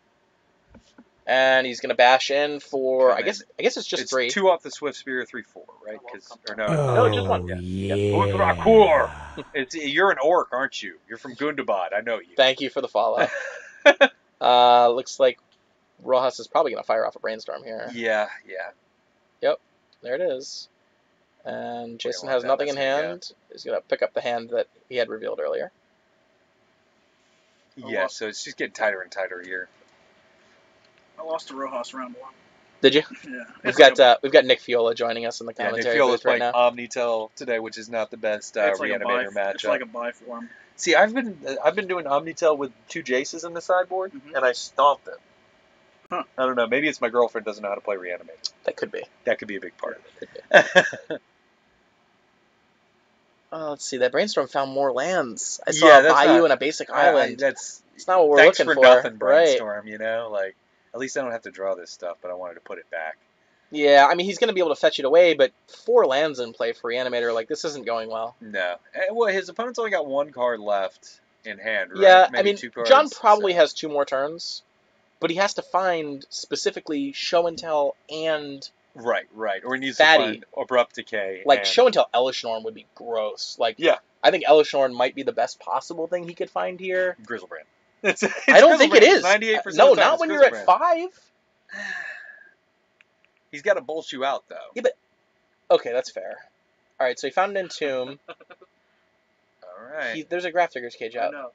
And he's gonna bash in for. I guess it's just 3. 2 off the Swift Spear, 3/4, right? No, just 1. Yeah. You're an orc, aren't you? You're from Gundabad. I know you. Thank you for the follow. Looks like Rojas is probably gonna fire off a brainstorm here. Yeah. Yep, there it is. And Jason want has that, nothing in that's gonna hand. He's gonna pick up the hand that he had revealed earlier. Yeah, so it's just getting tighter and tighter here. I lost to Rojas round 1. Did you? Yeah. We've got Nick Fiola joining us in the Yeah, Nick commentary Fiola's booth right playing now. Omnitel today, which is not the best It's like Reanimator It's matchup. like a buy for him. See, I've been doing Omnitel with 2 Jaces in the sideboard, and I stomped them. Huh. I don't know. Maybe it's my girlfriend doesn't know how to play Reanimator. That could be. That could be a big part Could be. of it. Let's see. That brainstorm found more lands. I saw a Bayou and a basic island. It's not what we're thanks looking for for. nothing, brainstorm. Like at least I don't have to draw this stuff, but I wanted to put it back. Yeah, I mean he's gonna be able to fetch it away, but 4 lands in play for Reanimator, like this isn't going well. No. Well, his opponent's only got 1 card left in hand, right? Yeah, Maybe I mean 2 cards, John probably has 2 more turns, but he has to find specifically show and tell and Right. Or he needs Fatty. to find Abrupt Decay. like show and tell Elishnorn would be gross. Like Yeah. I think Elishnorn might be the best possible thing he could find here. Grizzlebrand. I don't think it is. 98% No, of the time not it's when you're at Grizzlebrand. 5. He's got to bolt you out, though. Yeah, but okay, that's fair. All right, so he found an Entomb. All right. There's a Graph Digger's Cage I out. know.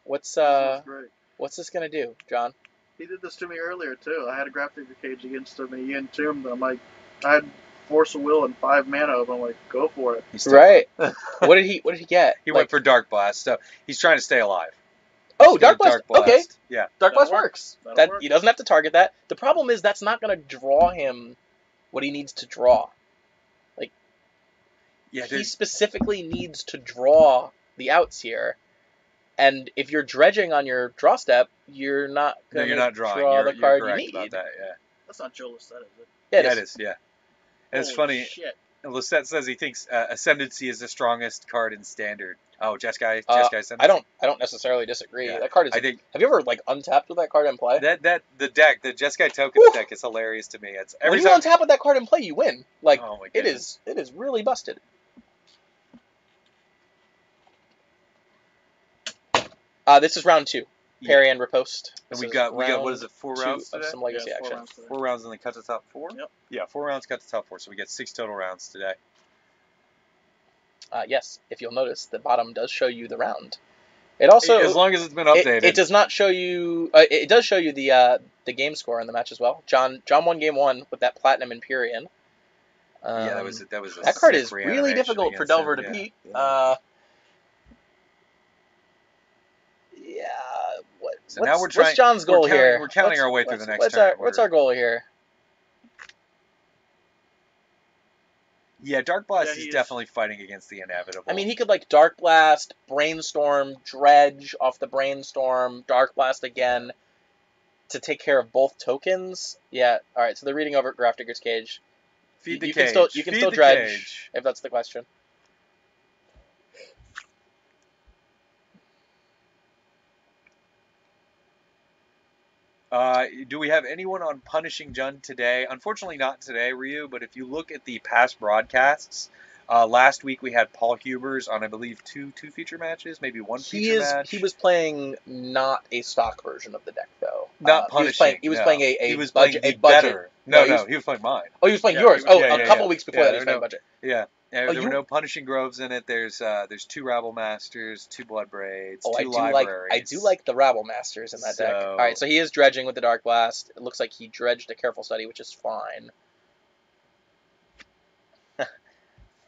What's This was great. what's this gonna do, John? He did this to me earlier, too. I had a Graph Digger Cage against him, and he entombed. I'm like, I had Force of Will and 5 mana of him. I'm like, go for it. He's still Right. What did he get? He went for Dark Blast, so he's trying to stay alive. Oh, Dark Blast. Okay, Yeah. Dark Blast That'll work. works. That'll work. He doesn't have to target that. The problem is that's not gonna draw him what he needs to draw. Yeah. He specifically needs to draw the outs here. And if you're dredging on your draw step, you're not No, going you're to not drawing. draw You're the card you correct need. about that. Yeah. That's not Joe Lisette, is it? Yeah, Yeah, it is. Yeah. And it's Holy funny. Shit. Lisette says he thinks Ascendancy is the strongest card in Standard. Oh, Jeskai Ascendancy. I don't necessarily disagree. Yeah. That card is. I think Have you ever untapped with that card in play? the deck, the Jeskai Tokens Woo! deck is hilarious to me. It's When every you time. untap with that card in play, you win. Oh my it goodness. is really busted. This is round 2. Yeah. Parry and riposte. And This we is got what round is it? 4 2 rounds of today? some legacy Yeah, 4 action. rounds today. 4 rounds and they cut to top 4? Yep. Yeah, 4 rounds cut to top 4, so we get 6 total rounds today. Yes, if you'll notice, the bottom does show you the round. It also, as long as it's been updated. it does not show you. It does show you the game score in the match as well. John won game 1 with that Platinum Empyrean. Yeah, that was a that card sick is really reanimation difficult for against Delver him, to yeah. beat. Yeah. So now we're What's John's goal here? We're counting our way through the next what's turn. What's our goal here? Yeah, Dark Blast Yeah, is he definitely fighting against the inevitable. I mean, he could like Dark Blast, Brainstorm, Dredge off the Brainstorm, Dark Blast again to take care of both tokens. Yeah. All right. So they're reading over at Grafdigger's Cage. feed the You cage. can Feed still the dredge cage. if that's the question. Do we have anyone on Punishing Jund today? Unfortunately, not today, Ryu. But if you look at the past broadcasts, last week we had Paul Hubers on, I believe, two feature matches, maybe one feature match. He was playing not a stock version of the deck though. Not punishing. He was no. playing He was budget playing the budget. better. No, No, he was playing mine. Oh, he was playing Yeah, yours. he was- Oh, Yeah, a yeah, couple yeah. weeks before Yeah, that he was there playing were budget. Yeah. Oh, There were no Punishing Groves in it. There's 2 Rabble Masters, 2 Blood Braids, Oh, 2 libraries. I do like the Rabble Masters in that deck. So- All right, so he is dredging with the Dark Blast. It looks like he dredged a Careful Study, which is fine.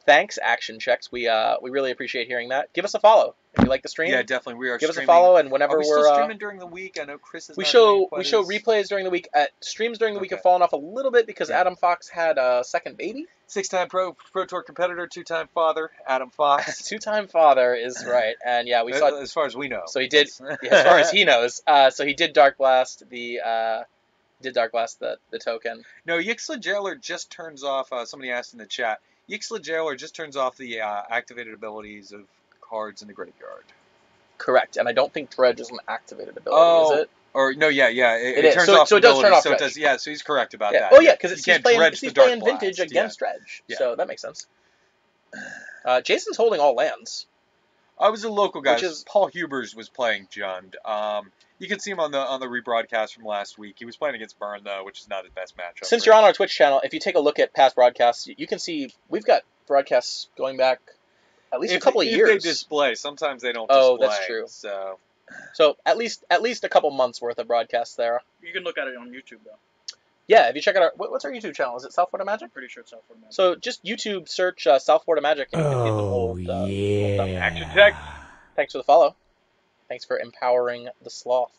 Thanks, Action Checks. We really appreciate hearing that. Give us a follow if you like the stream. Yeah, definitely. We are Give us a streaming. follow, and whenever Are we still we're streaming during the week? I know Chris is we not doing show quite we show as- replays during the week. Streams during the week Okay. have fallen off a little bit because Yeah. Adam Fox had a second baby. 6-time Pro Tour competitor, 2-time father, Adam Fox. Two-time father is right, and yeah, we saw. As far as we know. So he did, That's- as far as he knows. So he did Dark Blast the token. No, Yixla Jailer just turns off. Somebody asked in the chat. Yixla Jailer just turns off the activated abilities of cards in the graveyard. Correct, and I don't think Dredge is an activated ability, is it? Or no, yeah. It It is. turns So- off so it does turn abilities, off so it Dredge. does. Yeah, so he's correct about Yeah. that. Oh yeah, because you he's can't playing dredge the he's Dark playing Vintage Blast. against Dredge, Yeah. so that makes sense. Jason's holding all lands. I was a local guy. Which is- Paul Hubers was playing Jund. You can see him on the rebroadcast from last week. He was playing against Burn though, which is not his best matchup. Since you're on our Twitch channel, if you take a look at past broadcasts, you can see we've got broadcasts going back at least a couple of if years. they display, sometimes they don't Oh, display. that's true. So So at least a couple months worth of broadcasts there. You can look at it on YouTube though. Yeah, if you check out what's our YouTube channel? Is it South Florida Magic? I'm pretty sure it's South Florida. So just YouTube search South Florida Magic and you can see the Oh, old stuff. yeah. Action Tech. Thanks for the follow. Thanks for empowering the sloth.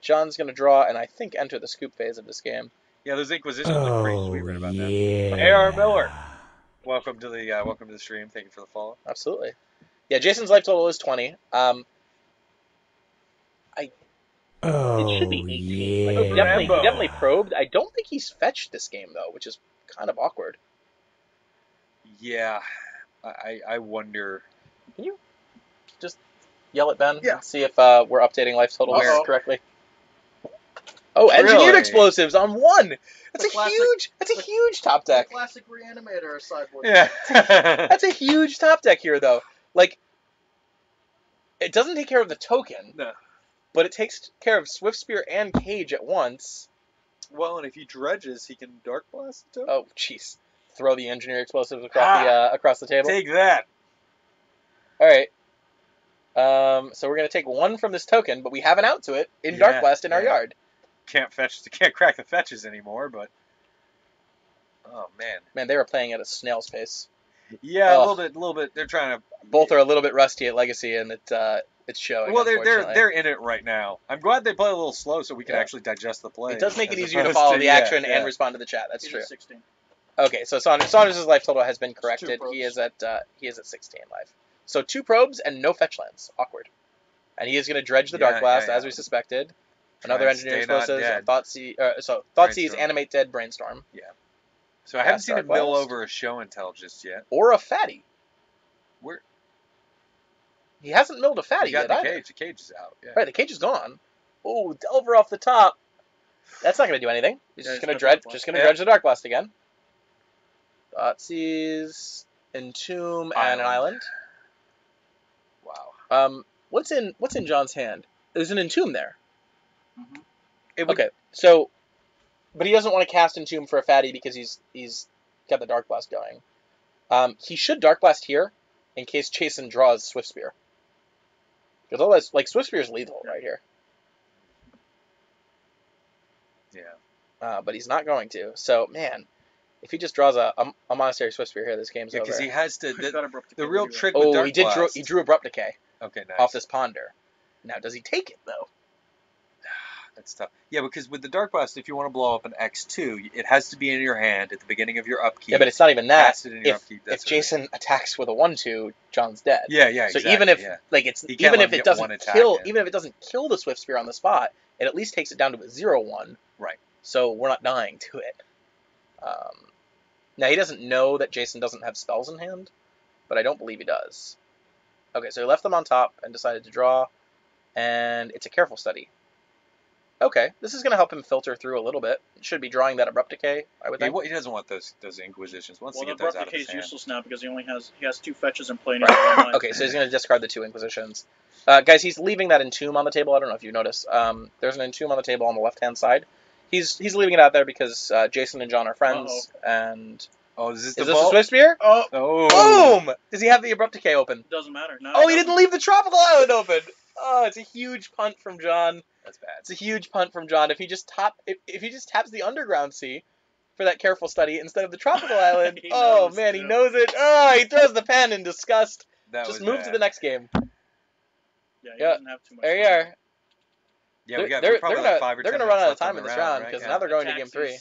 John's gonna draw and I think enter the scoop phase of this game. Yeah, those Inquisitions look pretty Oh, sweet right about now. yeah. A.R. Miller, welcome to the stream. Thank you for the follow. Absolutely. Yeah, Jason's life total is 20. Oh, It should be 18. yeah. Like, he definitely probed. I don't think he's fetched this game though, which is kind of awkward. Yeah, I wonder. Can you just yell at Ben Yeah. and see if we're updating life totals Uh-oh. correctly? Oh, engineered Really? explosives on 1. That's The a classic- huge. That's a huge top deck. Classic Reanimator sideboard. Yeah. That's a huge top deck here, though. Like, it doesn't take care of the token, No. but it takes care of Swift Spear and Cage at once. Well, and if he dredges, he can Dark Blast too. Oh, jeez. Throw the engineered explosives across the table. Take that. All right. So we're gonna take 1 from this token, but we have an out to it in Dark Yeah, Blast in our yeah. yard. Can't crack the fetches anymore, but oh man. Man, they were playing at a snail's pace. Yeah, Ugh. a little bit. They're trying to. Both are a little bit rusty at Legacy, and it's showing. Well, unfortunately. they're in it right now. I'm glad they play a little slow so we can Yeah. actually digest the play. It does make it as easier to opposed follow the yeah, action yeah. and respond to the chat. That's He's true. at 16. Okay, so Saunders' life total has been corrected. probes. He is at 16 life. So 2 probes and no fetch lands. Awkward. And he is going to dredge the Yeah, Dark Blast yeah, as yeah. we suspected. Try Another and engineer stay not explosives. dead. Thoughtseize, Brainstorm. animate dead, brainstorm, So I haven't Cast seen Dark him mill Blast. over a show and tell just yet. or a fatty. Where He hasn't milled a fatty he got yet the either. cage. The cage is out. Yeah. Right, the cage is gone. Oh, Delver off the top. That's not going to do anything. He's Yeah, just he's going to got dredge. Dark Just going to Blast. dredge the Dark Blast again. Thoughtseize, Entomb, and an island. Wow. What's in John's hand? There's an Entomb there. Mhm. It would, Okay, so, but he doesn't want to cast Entomb for a fatty because he's got the Dark Blast going. He should Dark Blast here in case Jason draws Swift Spear. Because otherwise, like, Swift Spear is lethal right here. Yeah. But he's not going to. So, man, if he just draws a Monastery Swift Spear here, this game's Yeah, over. because he has to. He's got Abrupt The Decay real anyway. trick with Oh, Dark Blast. he drew Abrupt Decay Okay, nice. off this Ponder. Now, does he take it, though? That's tough. Yeah, because with the Dark Blast, if you want to blow up an X2, it has to be in your hand at the beginning of your upkeep. Yeah, but it's not even that. Cast it in your upkeep. If Jason attacks with a 1/2, John's dead. Yeah, So exactly. even if Even if it doesn't kill, even if it doesn't kill the Swift Spear on the spot, it at least takes it down to a 0/1. Right. So we're not dying to it. Now he doesn't know that Jason doesn't have spells in hand, but I don't believe he does. Okay, so he left them on top and decided to draw, and it's a careful study. Okay, this is going to help him filter through a little bit. Should be drawing that Abrupt Decay, I would think. He doesn't want those Inquisitions. Wants to Well, get the those Abrupt out of Decay his is hand. useless now because he has 2 fetches in play. And Right. Okay, so he's going to discard the 2 Inquisitions. Guys, he's leaving that Entomb on the table. I don't know if you noticed. There's an Entomb on the table on the left-hand side. He's leaving it out there because Jason and John are friends, and... Oh, is this a Swift Spear? Oh! Boom! Does he have the Abrupt Decay open? Doesn't matter. No, Oh, he didn't leave the Tropical Island open! Oh, it's a huge punt from John. That's bad. It's a huge punt from John. If he just taps the Underground Sea for that careful study instead of the Tropical Island, he knows it. Oh, he throws the pen in disgust. Just move to the next game. Yeah, he doesn't have too much there you time. are. Yeah, we're probably like 5 or 10 minutes run out of left on time the in this round, round right? because now they're going to game Taxis. 3.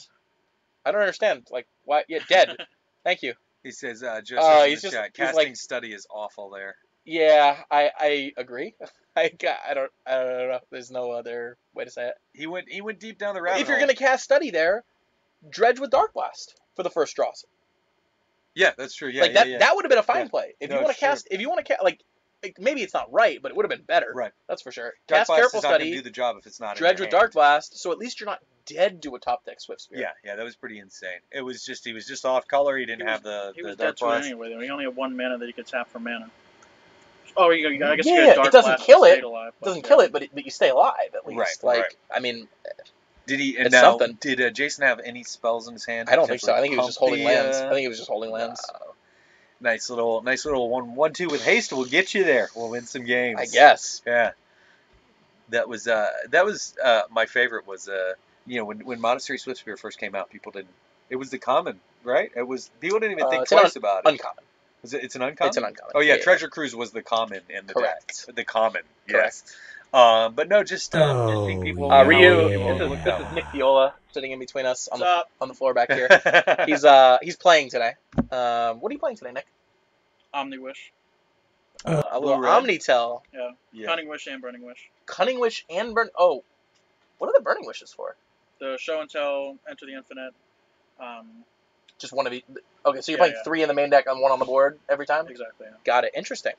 I don't understand. Like, why? Yeah, dead. Thank you. He says, just he's just casting study is awful there. Yeah, I agree. I don't know. There's no other way to say it. He went deep down the rabbit hole. If you're gonna cast study there, dredge with Dark Blast for the first draws. Yeah, that's true. Yeah, that would have been a fine play. If you want to cast, like maybe it's not right, but it would have been better. Right. That's for sure. Dark Cast Blast careful is not study. Gonna do the job if it's not Dredge in your with hand. Dark Blast, so at least you're not dead to a top deck Swift Spear. Yeah, that was pretty insane. He was just off color. He didn't have the He was Dark dead to it Blast. anyway. Though he only had 1 mana that he could tap for mana. Oh, I guess you Yeah, get Dark it doesn't Blast kill and it. stayed alive, It doesn't kill it, but you stay alive at least. Right. I mean, Did he? it's now, something. did Jason have any spells in his hand? I don't think so. I think he was just holding lands. I think he was just holding lands. Nice little 1/2 with haste will get you there. We'll win some games. I guess. Yeah. That was my favorite was when Monastery Swift Spear first came out, people didn't. It was the common, right? People didn't even think twice about it. Uncommon. It's an uncommon. It's an uncommon. Oh yeah, Treasure Cruise was the common in the Correct. deck. The common. Correct. Yes. But no, just I think people. Ryu, people this is Nick Viola sitting in between us on the floor back here. here. He's playing today. What are you playing today, Nick? Omni Wish. A little Blue-red. Omnitel. Yeah. Cunning Wish and Burning Wish. Cunning Wish and Burn. Oh, what are the Burning Wishes for? The Show and Tell, Enter the Infinite. Just one of each. Okay, so you're playing 3 in the main deck and 1 on the board every time? Exactly. Yeah. Got it. Interesting.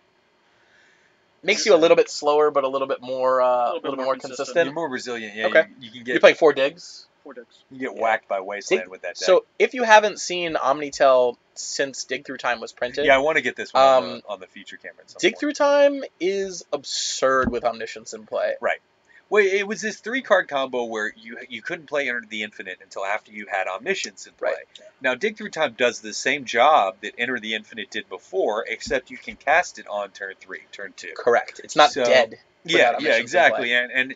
Makes you a little bit slower, but a little bit more, more consistent. You're more resilient. Yeah. Okay. You can get. You're playing 4 digs. 4 digs. You get whacked by Wasteland with that deck. So if you haven't seen Omnitel since Dig Through Time was printed, yeah, I want to get this one on the feature camera. At some Dig point. Through Time is absurd with Omniscience in play. Right. Well, it was this 3-card combo where you couldn't play Enter the Infinite until after you had Omniscience in play. Right. Now, Dig Through Time does the same job that Enter the Infinite did before, except you can cast it on turn 3, turn 2. Correct. It's not dead. Yeah, exactly. And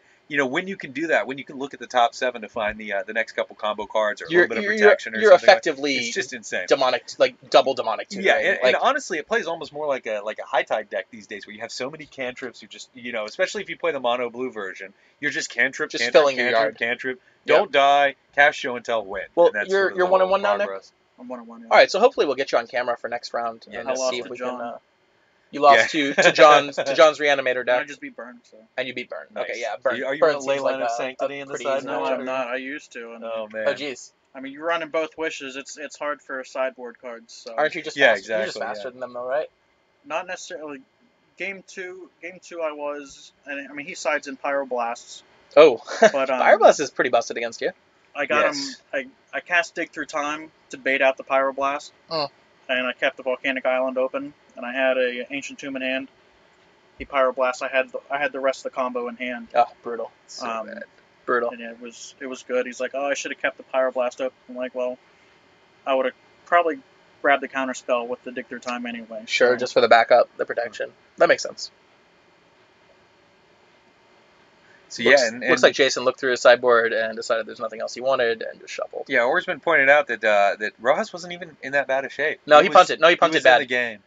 when you can do that, when you can look at the top 7 to find the next couple combo cards or a little bit of protection or you're something, effectively it's just insane. Demonic, double demonic tutoring. Yeah, and honestly, it plays almost more like a high tide deck these days, where you have so many cantrips. You just especially if you play the mono blue version, you're just cantrip, filling your yard. Cantrip. Don't die, cast, show and tell, win. Well, and that's you're 1-1 now, Nick. I'm 1-1. Yeah. All right, so hopefully we'll get you on camera for next round and I lost see if to we John. can. You lost to John's Reanimator deck. I just beat Burn. So. And you beat Burn. Nice. Okay, yeah, Burn. Are you Burn on seems Leyline like of Sanctity in the pretty side easy now? No, matchup. I'm not. I used to. And, Oh man. Oh jeez. I mean, you're running both wishes. It's hard for sideboard cards. So. Aren't you just Yeah, faster? You're just exactly, faster than them though, right? Not necessarily. Game two, I was, and I mean he sides in Pyroblasts. Oh, But Pyroblast is pretty busted against you. I got Yes. him. I cast Dig Through Time to bait out the Pyroblast, and I kept the Volcanic Island open, and I had a Ancient Tomb in hand. He Pyroblast. I had the rest of the combo in hand. Oh, brutal. So bad. Brutal. And it was good. He's like, oh, I should have kept the Pyroblast open. I'm like, well, I would have probably grabbed the counter spell with the Dig Through Time anyway. Sure, so. just for the backup, the protection. That makes sense. So looks like Jason looked through his sideboard and decided there's nothing else he wanted and just shuffled. Yeah, Oarsman pointed out that Rojas wasn't even in that bad a shape. No, he punted. No, he He punted was bad. in the game.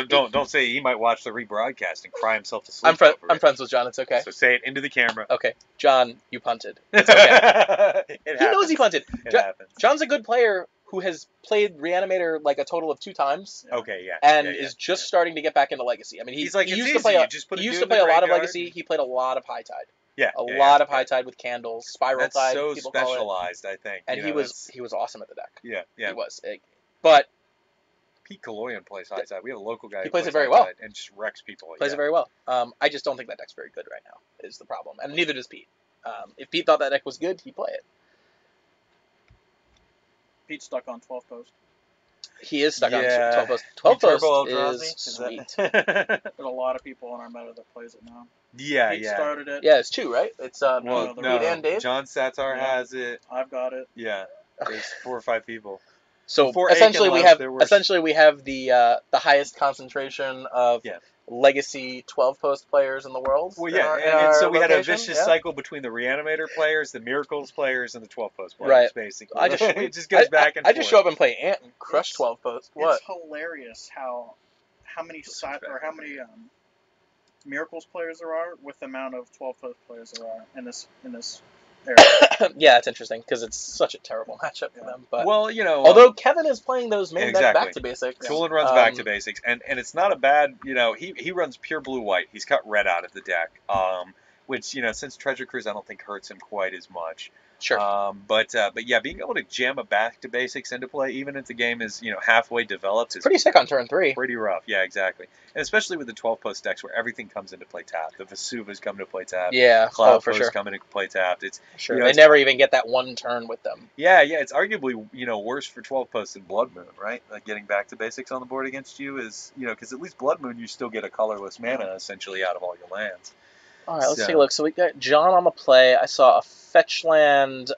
Don't say he might watch the rebroadcast and cry himself to sleep. I'm friends with John. It's okay. So say it into the camera. Okay, John, you punted. It's okay. He knows he punted. It happens. John's a good player who has played Reanimator like a total of 2 times. Okay, yeah. And is just starting to get back into Legacy. I mean, he used to play a lot of Legacy. He played a lot of High Tide. Yeah, a lot of High Tide with candles, Spiral That's Tide. so people specialized, call it. I think. And he was awesome at the deck. Yeah. He was. But Pete Kaloyan plays High Tide. We have a local guy. He who plays it High very well Tide and just wrecks people. Plays it very well. I just don't think that deck's very good right now. Is the problem, and neither does Pete. If Pete thought that deck was good, he'd play it. Pete's stuck on 12 post. He is stuck on 12 post. 12 post is sweet. There's a lot of people in our meta that plays it now. Yeah, Pete started it. Yeah, it's 2, right? It's no, Pete and Dave. John Satar has it. I've got it. Yeah, there's 4 or 5 people. So Before essentially Aiken we have the highest concentration of Legacy 12 post players in the world. Well, yeah, and so we had a vicious cycle between the Reanimator players, the Miracles players, and the 12 post players. Basically, it just goes back and forth. I just show up and play Ant and crush 12 post. What? It's hilarious how many Miracles players there are with the amount of 12 post players there are in this area. Yeah, it's interesting because it's such a terrible matchup for them. But although Kevin is playing those main deck back to basics, Toolin runs back to basics, and it's not a bad. He runs pure blue white. He's cut red out of the deck, which since Treasure Cruise, I don't think hurts him quite as much. Sure. But yeah, being able to jam a back to basics into play, even if the game is halfway developed, is pretty sick on turn 3. Pretty rough. Yeah, exactly. And especially with the 12 post decks where everything comes into play tapped. The Vesuvas come to play tapped. Yeah. Cloud Posts come into play tapped. It's they never even get that one turn with them. Yeah. It's arguably worse for 12 posts than Blood Moon, right? Like getting back to basics on the board against you is because at least Blood Moon you still get a colorless mana essentially out of all your lands. All right, let's take a look. So we got John on the play. I saw a fetch land,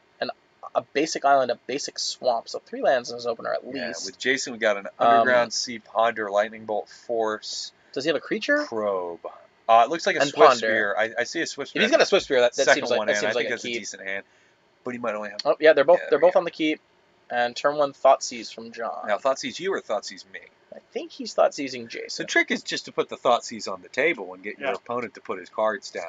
a basic island, a basic swamp. So 3 lands in his opener at least. Yeah, with Jason we got an Underground Sea, Ponder, Lightning Bolt, Force. Does he have a creature? Probe. It looks like a Swift Spear. I see a Swift Spear. If he's got a Swift Spear, that seems like I think that's a decent hand. But he might only have. Oh yeah, they're both on the keep. And turn 1 Thoughtseize from John. Now Thoughtseize you or Thoughtseize me? I think he's Thoughtseizing Jason. The trick is just to put the Thoughtseize on the table and get your opponent to put his cards down.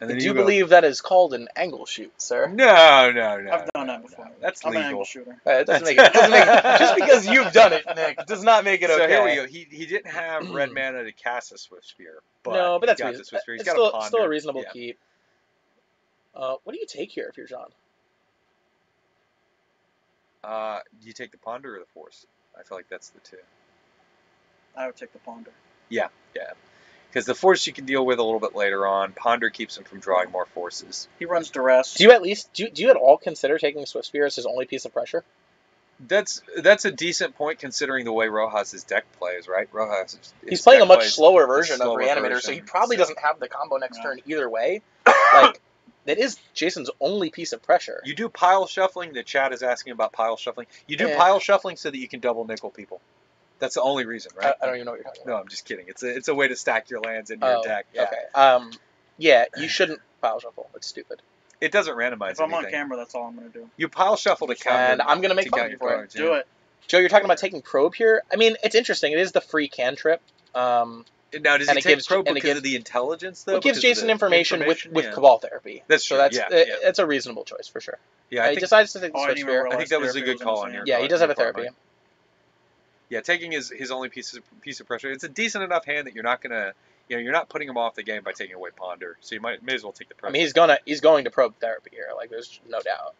And then do you believe that is called an angle shoot, sir? No. I've done that before. That's I'm legal. an angle shooter. It doesn't make it. Just because you've done it, Nick, does not make it okay. So here we go. He didn't have red mana to cast a Swift Spear. But no, but that's reasonable. He's got a Ponder. Still a reasonable keep. What do you take here if you're John? You take the Ponder or the Force? I feel like that's the 2. I would take the Ponder. Yeah. Because the Force you can deal with a little bit later on. Ponder keeps him from drawing more forces. He runs Duress. Do you at all consider taking Swift Spear as his only piece of pressure? That's a decent point considering the way Rojas' deck plays, right? He's playing a much slower version of Reanimator, so he probably doesn't have the combo next turn either way. Like, that is Jason's only piece of pressure. You do pile shuffling. The chat is asking about pile shuffling. You do pile shuffling so that you can double nickel people. That's the only reason, right? I don't even know what you're talking about. No, I'm just kidding. It's a way to stack your lands into your deck. Yeah. Okay. Yeah, you shouldn't pile shuffle. It's stupid. It doesn't randomize If I'm on camera, that's all I'm going to do. You pile shuffle to counter. And I'm going to make fun of you for it. Do it. Joe, you're talking about taking Probe here? I mean, it's interesting. It is the free cantrip. Now, does he take Probe because of the intelligence, though? It gives Jason information with Cabal Therapy. That's true. So that's a reasonable choice, for sure. Yeah, he decides to take the Switch Spear. I think that was a good call on your part. Yeah, he does have a Therapy. Yeah, taking his only piece of pressure. It's a decent enough hand that you're not gonna, you're not putting him off the game by taking away Ponder. So you may as well take the Probe. I mean, he's going to Probe Therapy here. Like, there's no doubt.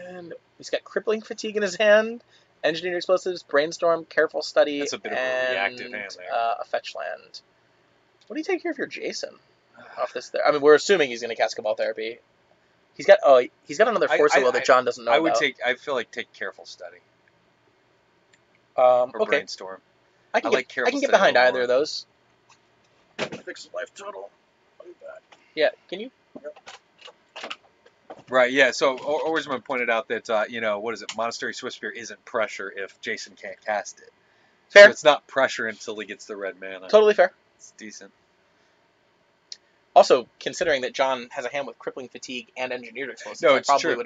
And he's got Crippling Fatigue in his hand, Engineered Explosives, Brainstorm, Careful Study, that's a bit of a reactive hand there. A fetch land. What do you take here if you're Jason? Off this there. I mean, we're assuming he's going to cast Cabal Therapy. He's got another Force of Will that John doesn't know about. I feel like take Careful Study. Or Brainstorm. I can get behind either of those. Fix life total. Yeah, can you? Right, yeah. So Oarsman pointed out that what is it? Monastery Swift Spear isn't pressure if Jason can't cast it. Fair. So it's not pressure until he gets the red mana. Totally fair. It's decent. Also, considering that John has a hand with crippling fatigue and engineered explosives, No, I it's probably true. would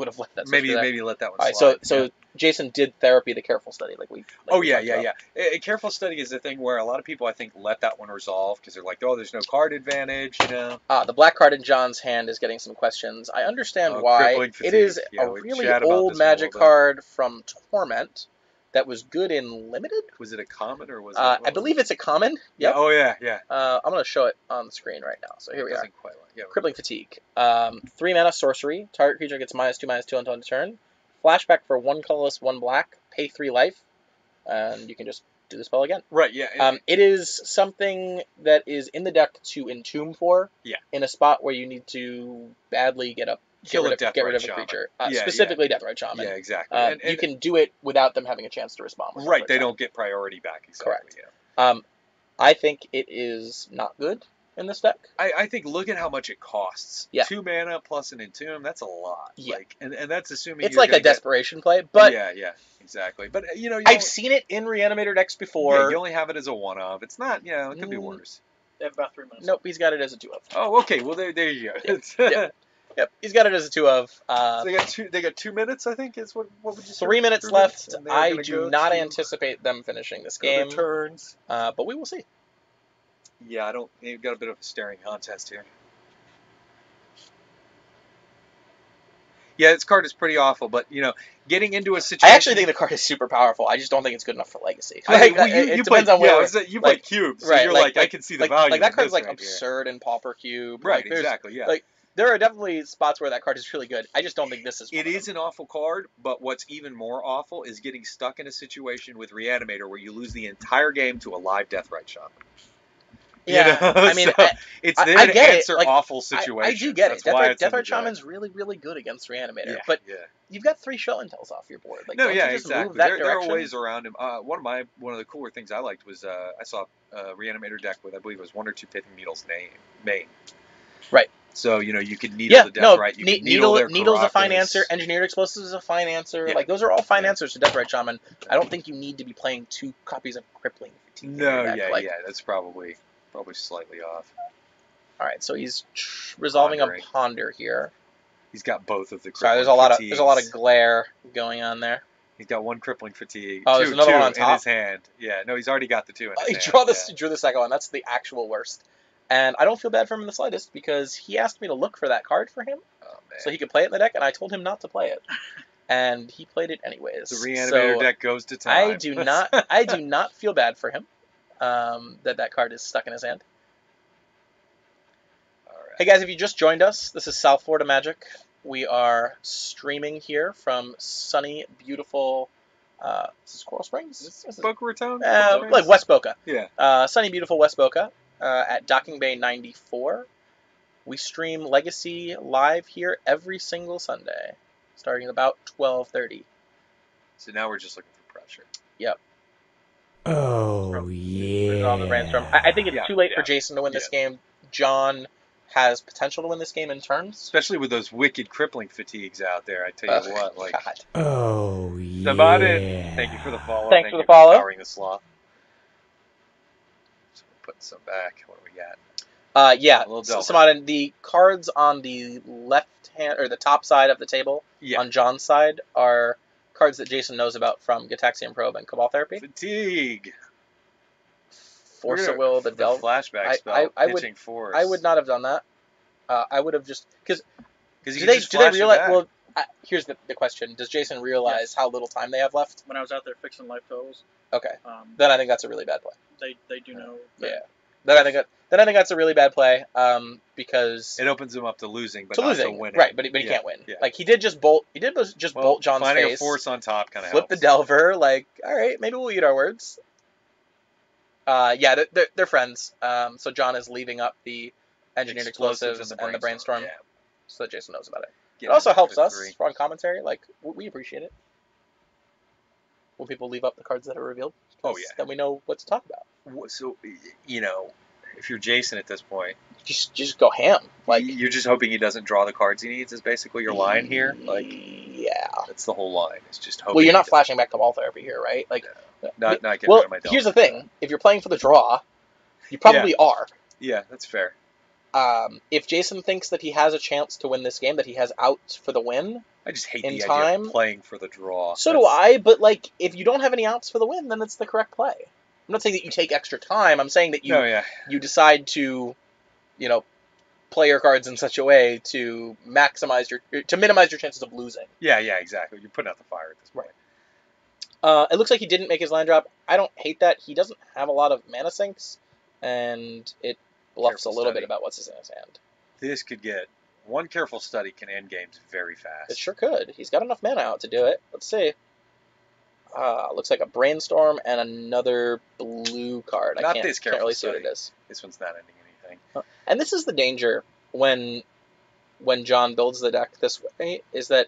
have left that. Maybe there. maybe let that one All right, slide. so Jason did therapy the careful study, like we. Oh we yeah, talked yeah, about. yeah. A careful study is the thing where a lot of people I think let that one resolve because they're like, oh, there's no card advantage, you know. The black card in John's hand is getting some questions. I understand why. Crippling It fatigue. is Yeah, a we really chat about old this one a magic little bit. card from Torment that was good in limited. Was it a common or was it? I believe it's a common. Yep. Yeah. Oh yeah, yeah. I'm gonna show it on the screen right now. So here we are. Doesn't quite like. Yeah. Crippling Fatigue. 3 mana sorcery. Target creature gets -2/-2 until end of turn. Flashback for 1 colorless, 1 black. Pay 3 life, and you can just do the spell again. Right. Yeah. It is something that is in the deck to entomb for. Yeah. In a spot where you need to badly get rid of a creature, specifically Deathrite Shaman. Yeah, exactly. And you can do it without them having a chance to respond. With right. They don't get priority back. Exactly. Correct. Yeah. I think it is not good in this deck. I think look at how much it costs. Yeah. 2 mana plus an entomb, that's a lot. Yeah. Like, and that's assuming it's like a desperation play, but yeah, exactly. But I've seen it in Reanimator decks before. Yeah, you only have it as a one-of. It's not, it could be worse. They have about 3 minutes. Nope, he's got it as a 2-of. Oh, okay. Well, there you go. Yep, he's got it as a 2-of. So they got 2 minutes, I think. Is what would you say? 3 minutes left. I do not anticipate them finishing this game. Turns. But we will see. Yeah, you've got a bit of a staring contest here. Yeah, this card is pretty awful, but getting into a situation. I actually think the card is super powerful. I just don't think it's good enough for Legacy. It depends on where. You play cubes, so right? you're like I can see the value. Like that card's like absurd in Pauper Cube. Right, exactly. Yeah. Like there are definitely spots where that card is really good. I just don't think this is. It is an awful card, but what's even more awful is getting stuck in a situation with Reanimator where you lose the entire game to a live Deathrite Shaman. Yeah, I mean, it's there to answer awful situations. I do get it. Deathrite Shaman's really, really good against Reanimator, but you've got 3 show and tells off your board. Like, exactly. There are ways around him. One of the cooler things I liked was I saw a Reanimator deck with I believe it was 1 or 2 Pithing Needles main. Right. So you could needle the Deathrite. You can Needle's a fine answer. Engineered Explosives is a fine answer. Like those are all fine answers to Deathrite Shaman. I don't think you need to be playing 2 copies of Crippling Fatigue. No, that's probably slightly off. All right, so he's resolving a ponder here. He's got both of the. Sorry, there's a lot of glare going on there. He's got 1 crippling fatigue. Oh, there's another one on top in his hand. Yeah, no, he's already got the 2 in his hand. He drew the second one. That's the actual worst. And I don't feel bad for him in the slightest because he asked me to look for that card for him, so he could play it in the deck, and I told him not to play it, and he played it anyways. The Reanimator deck goes to time. I do not feel bad for him. That card is stuck in his hand. All right. Hey guys, if you just joined us, this is South Florida Magic. We are streaming here from sunny, beautiful. Is this Coral Springs? Is this Boca Raton? Like West Boca. Yeah. Sunny, beautiful West Boca at Docking Bay 94. We stream Legacy live here every single Sunday, starting at about 12:30. So now we're just looking for pressure. Yep. Oh, yeah. On the brainstorm. I think it's too late for Jason to win this game. John has potential to win this game in turns. Especially with those wicked crippling fatigues out there, I tell you what. Like, God. Oh, yeah. Samadin, thank you for the follow. Thanks for the follow. Powering the sloth. So we're putting some back. What do we got? Samadin, the cards on the left hand, or the top side of the table, on John's side, are cards that Jason knows about from Gataxian Probe and Cabal Therapy. Fatigue. Force of Will, the Delve. Flashback spell, pitching force. I would not have done that. I would have just... Because do they realize... Well, here's the question. Does Jason realize how little time they have left? When I was out there fixing life totals. Okay. Then I think that's a really bad play. They do know. Then I think that's a really bad play, because it opens him up to losing, but not to winning. Right, but he can't win. Yeah. Like he did just bolt. He did just bolt John's finding face. A force on top kind of flip the Delver. Like, all right, maybe we'll eat our words. They're friends. So John is leaving up the engineered explosives and the brainstorm, so that Jason knows about it. It also helps us on commentary. Like, we appreciate it when people leave up the cards that are revealed. Then we know what to talk about. So, if you're Jason at this point, just go ham. Like, you're just hoping he doesn't draw the cards he needs. Is basically your line here. Like, that's the whole line. It's just hoping. Well, you're not flashing back Cabal Therapy here, right? Like, not getting rid of my Delver. Here's the thing: if you're playing for the draw, you probably are. Yeah, that's fair. If Jason thinks that he has a chance to win this game, that he has outs for the win, I just hate in the idea time, of playing for the draw. so do I. But like, if you don't have any outs for the win, then it's the correct play. I'm not saying that you take extra time. I'm saying that you decide to, you know, play your cards in such a way to minimize your chances of losing. Yeah, exactly. You're putting out the fire at this point. It looks like he didn't make his land drop. I don't hate that. He doesn't have a lot of mana sinks, and it bluffs Careful a little study. bit about what's in his hand. This could get one careful study can end games very fast. It sure could. He's got enough mana out to do it. Let's see. Looks like a brainstorm and another blue card. Not I this can't really see careful what it is. This one's not ending anything. And this is the danger when John builds the deck this way, is that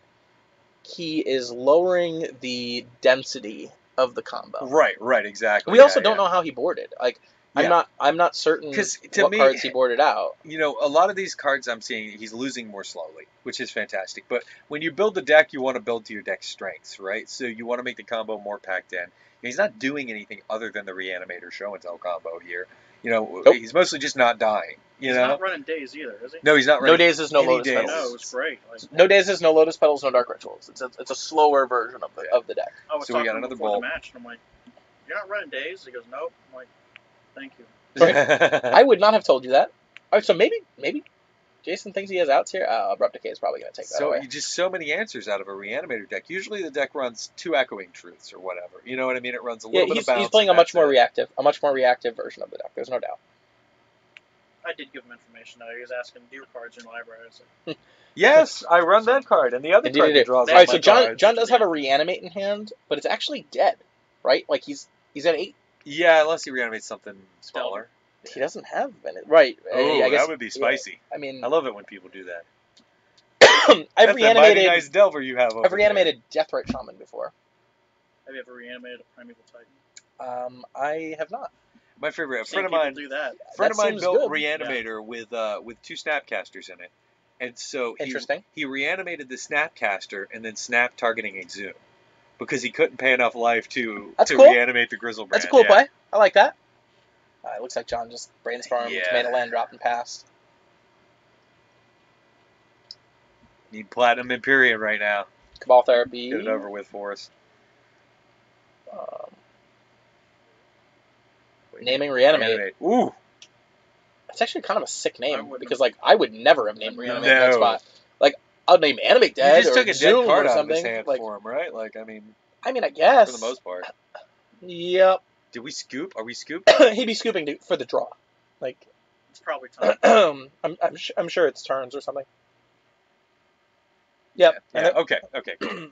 he is lowering the density of the combo. Right, exactly. We also don't know how he boarded. Like, Yeah. I'm not certain 'Cause to what me, cards he boarded out. You know, a lot of these cards I'm seeing, he's losing more slowly, which is fantastic. But when you build the deck, you want to build to your deck's strengths, right? So you want to make the combo more packed in. And he's not doing anything other than the Reanimator show and tell combo here. You know, Nope. He's mostly just not dying. He's not running Days either, is he? No, he's not running. No Days, no any Lotus days. Petals. No, it's great. Like, No Days, no Lotus Petals, no Dark Rituals. It's a slower version of the deck. I was So we talking got another before bolt. the match, and I'm like, "You're not running Days?" He goes, "Nope." I'm like, "Thank you." I would not have told you that. All right, so maybe Jason thinks he has outs here. Abrupt Decay is probably going to take that So away. you just so many answers out of a Reanimator deck. Usually the deck runs 2 Echoing Truths or whatever. You know what I mean? It runs a little bit of bounce. He's playing a much more reactive version of the deck. There's no doubt. I did give him information though. He was asking, "Do your cards in your library?" I said, Yes, I run that card, and the other Indeed card it that is. draws All all right, my so John cards. does have a Reanimate in hand, but it's actually dead, right? Like he's at 8. Yeah, unless he reanimates something smaller. He doesn't have any. Right. Oh, I guess, that would be spicy. Yeah, I mean, I love it when people do that. I've That's a mighty reanimated. nice Delver you have over I've reanimated Deathrite Shaman before. "Have you ever reanimated a Primeval Titan?" I have not. My favorite. A I've seen friend of people mine, do that. friend of mine seems built good. Reanimator with 2 Snapcasters in it, and so Interesting. he reanimated the Snapcaster and then snapped targeting Exhume because he couldn't pay enough life to Cool. reanimate the Grizzlebrand. That's a cool play. I like that. It looks like John just brainstormed, Yeah. made a land drop, and passed. Need Platinum Empyrean right now. Cabal Therapy. Get it over with for us. Naming Reanimate. Ooh. It's actually kind of a sick I name wouldn't because, like, I would never have named Reanimate in that No. spot. Like, I'll name Animate Dead You just or took a Zoom dead card or out of something. his hand Like, for him, right? Like, I mean, I guess. for the most part. Yep. Did we scoop? Are we scooped? He'd be scooping for the draw. Like, It's probably time. I'm sure it's turns or something. Yep. Yeah. Okay. Cool.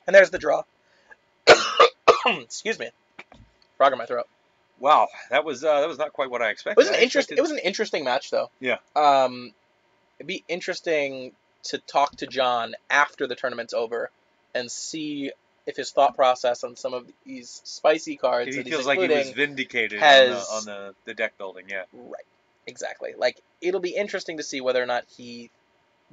And there's the draw. Excuse me. Frog in my throat. Wow, that was not quite what I expected. It was an interesting match, though. Yeah. It'd be interesting to talk to John after the tournament's over and see if his thought process on some of these spicy cards He that feels he's like he including was vindicated has- on the deck building. Yeah. Right. Exactly. Like, it'll be interesting to see whether or not he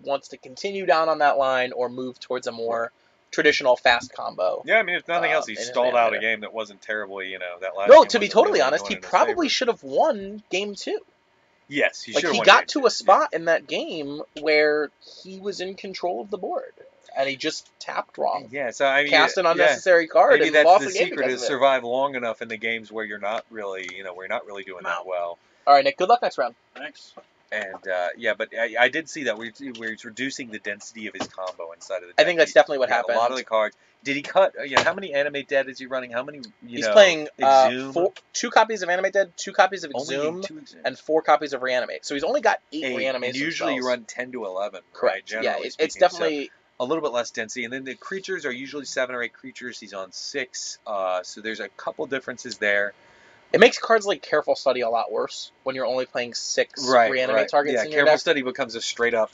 wants to continue down on that line or move towards a more traditional fast combo. Yeah, I mean, if nothing else, he in his stalled out a Reanimator. game that wasn't terribly, that last No, game to be wasn't totally really honest, going he in his probably favor. should have won game 2. Yes, he Like, should have he won got game to two. a spot in that game where he was in control of the board, and he just tapped wrong. Yeah, so I mean, Cast an unnecessary card maybe and that's lost the the game secret: because is of it. survive long enough in the games where you're not really, we're not really doing that well. All right, Nick. Good luck next round. Thanks. And but I did see that we're reducing the density of his combo inside of the deck. I think that's definitely what A happened. lot of the cards. Did he cut? How many Animate Dead is he running? How many? He's playing Exhume? 2 copies of Animate Dead, 2 copies of Only Exhume, 2 Exhumes. and 4 copies of Reanimate. So he's only got 8 Reanimation And usually you spells. run 10 to 11. Correct. Right? Generally Yeah, speaking. it's definitely So a little bit less density, and then the creatures are usually 7 or 8 creatures. He's on 6, so there's a couple differences there. It makes cards like Careful Study a lot worse when you're only playing 6 Reanimate targets Yeah, in your Careful deck. Study becomes a straight up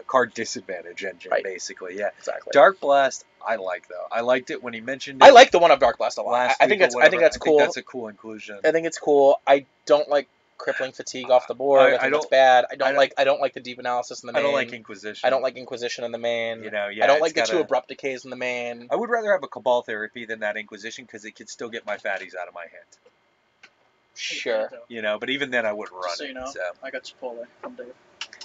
card disadvantage engine, basically. Yeah, Exactly. Dark Blast, I like though. I liked it when he mentioned it. I like the one of Dark Blast a lot. I think that's I think cool. that's a cool inclusion. I think it's cool. I don't like Crippling Fatigue off the board. I think that's bad. I don't like the Deep Analysis in the main. I don't like Inquisition. I don't like Inquisition in the main. Yeah, I don't like the 2 Abrupt Decays in the main. I would rather have a Cabal Therapy than that Inquisition because it could still get my fatties out of my hand. Sure. You know, but even then I wouldn't run Just so it. you know, So. I got Chipotle from Dave.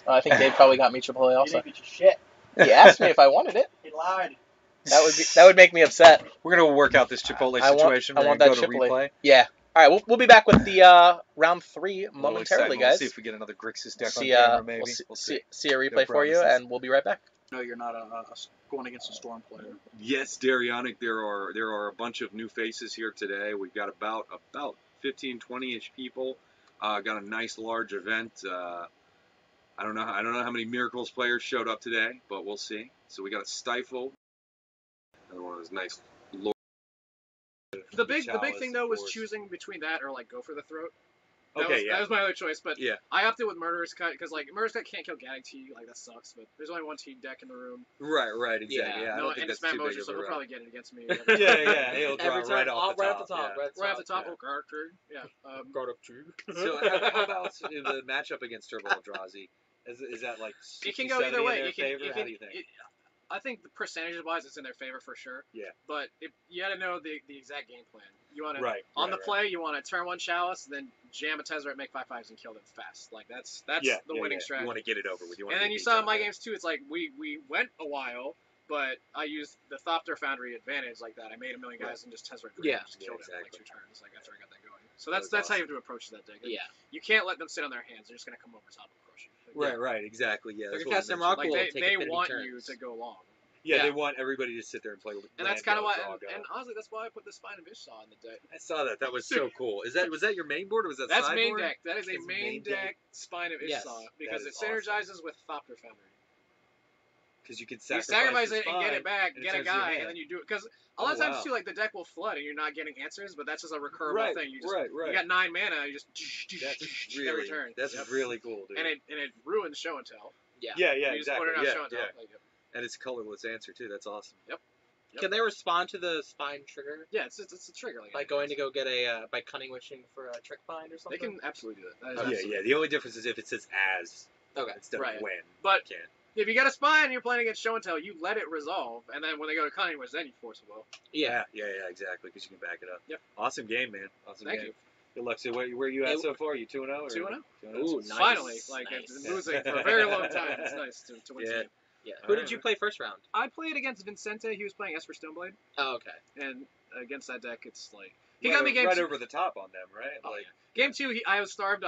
I think Dave probably got me Chipotle He also. didn't get you shit. He asked me if I wanted it. He lied. That would make me upset. We're gonna work out this Chipotle I situation. want We're that gonna go to Chipotle. replay. Yeah. All right, we'll be back with the round 3 momentarily, We'll guys. see if we get another Grixis deck See, on camera, maybe. we'll see a replay No for you, promises. and we'll be right back. No, you're not going against a Storm player. Yes, Darionic, there are a bunch of new faces here today. We've got about 15, 20-ish people. Got a nice large event. I don't know how many Miracles players showed up today, but we'll see. So we got a Stifle. Another one of those nice. The big thing though was choosing between that or like go for the throat. That was my other choice, but yeah. I opted with Murderous Cut because like Murderous Cut can't kill Gaddock T, like that sucks. But there's only one T deck in the room. Right, exactly. Yeah, I no, don't think and it's that's Matt too Mosher, big so of a he'll run. probably get it against me. yeah, he'll draw right off the top. Right off the top. Oh, character. Yeah. So how about the matchup against Turbo Eldrazi? Is that like 60, it can go either 70 way. in their favor? How do you think? I think the percentage-wise, it's in their favor for sure. Yeah. But you got to know the exact game plan. You want to on the play. You want to turn one Chalice, then jam a Tezzeret, make 5/5s, and kill them fast. Like that's the winning strategy. You want to get it over with. And then you saw in my games too. It's like we went a while, but I used the Thopter Foundry advantage like that. I made a million guys and just Tezzeret just killed it in like 2 turns. Like after I got that going. So that's awesome. how you have to approach that deck. Yeah. You can't let them sit on their hands. They're just gonna come over top and crush you. Right, exactly. Yeah. They're That's gonna what cast I them mentioned. rock. Like they want you to go long. Yeah, they want everybody to sit there and play with. And that's kind of why, and honestly, that's why I put the Spine of Ishsaw in the deck. I saw that. That was so cool. Was that your main board or was that that's sideboard? main deck. That is a main deck Spine of Yes, Ishsaw because it awesome. synergizes with Thopter Foundry. Because you can You sacrifice it and get it back, and get a turns your guy, hand. and then you do it. Because a lot of times too, like the deck will flood and you're not getting answers, but that's just a recurrable thing. You just you got 9 mana, you just every turn. That's really cool, dude. And it ruins Show and Tell. Yeah. Yeah, You just exactly. put it out Show and Tell. Like, And it's a colorless answer too. That's awesome. Yep. Can they respond to the spine trigger? Yeah, it's a trigger. Like going to go get by cunning wishing for a trick bind or something? They can absolutely do that. Yeah. The only difference is if it says as instead of when. But you can. if you got a spine and you're playing against Show and Tell, you let it resolve, and then when they go to cunning wish, then you force a will. Yeah, exactly, because you can back it up. Yep. Awesome game, man. Awesome Thank game. you. Good luck. So where are you at so far? You 2-0? 2-0. Ooh, nice. Finally, Nice. I've been losing for a very long time. It's nice to win. Yeah. Yeah. Who did you play first round? I played against Vincente. He was playing Esper Stoneblade, Oh, okay. and against that deck, it's like he got me game right 2. over the top on them, right? Game 2, I was starved.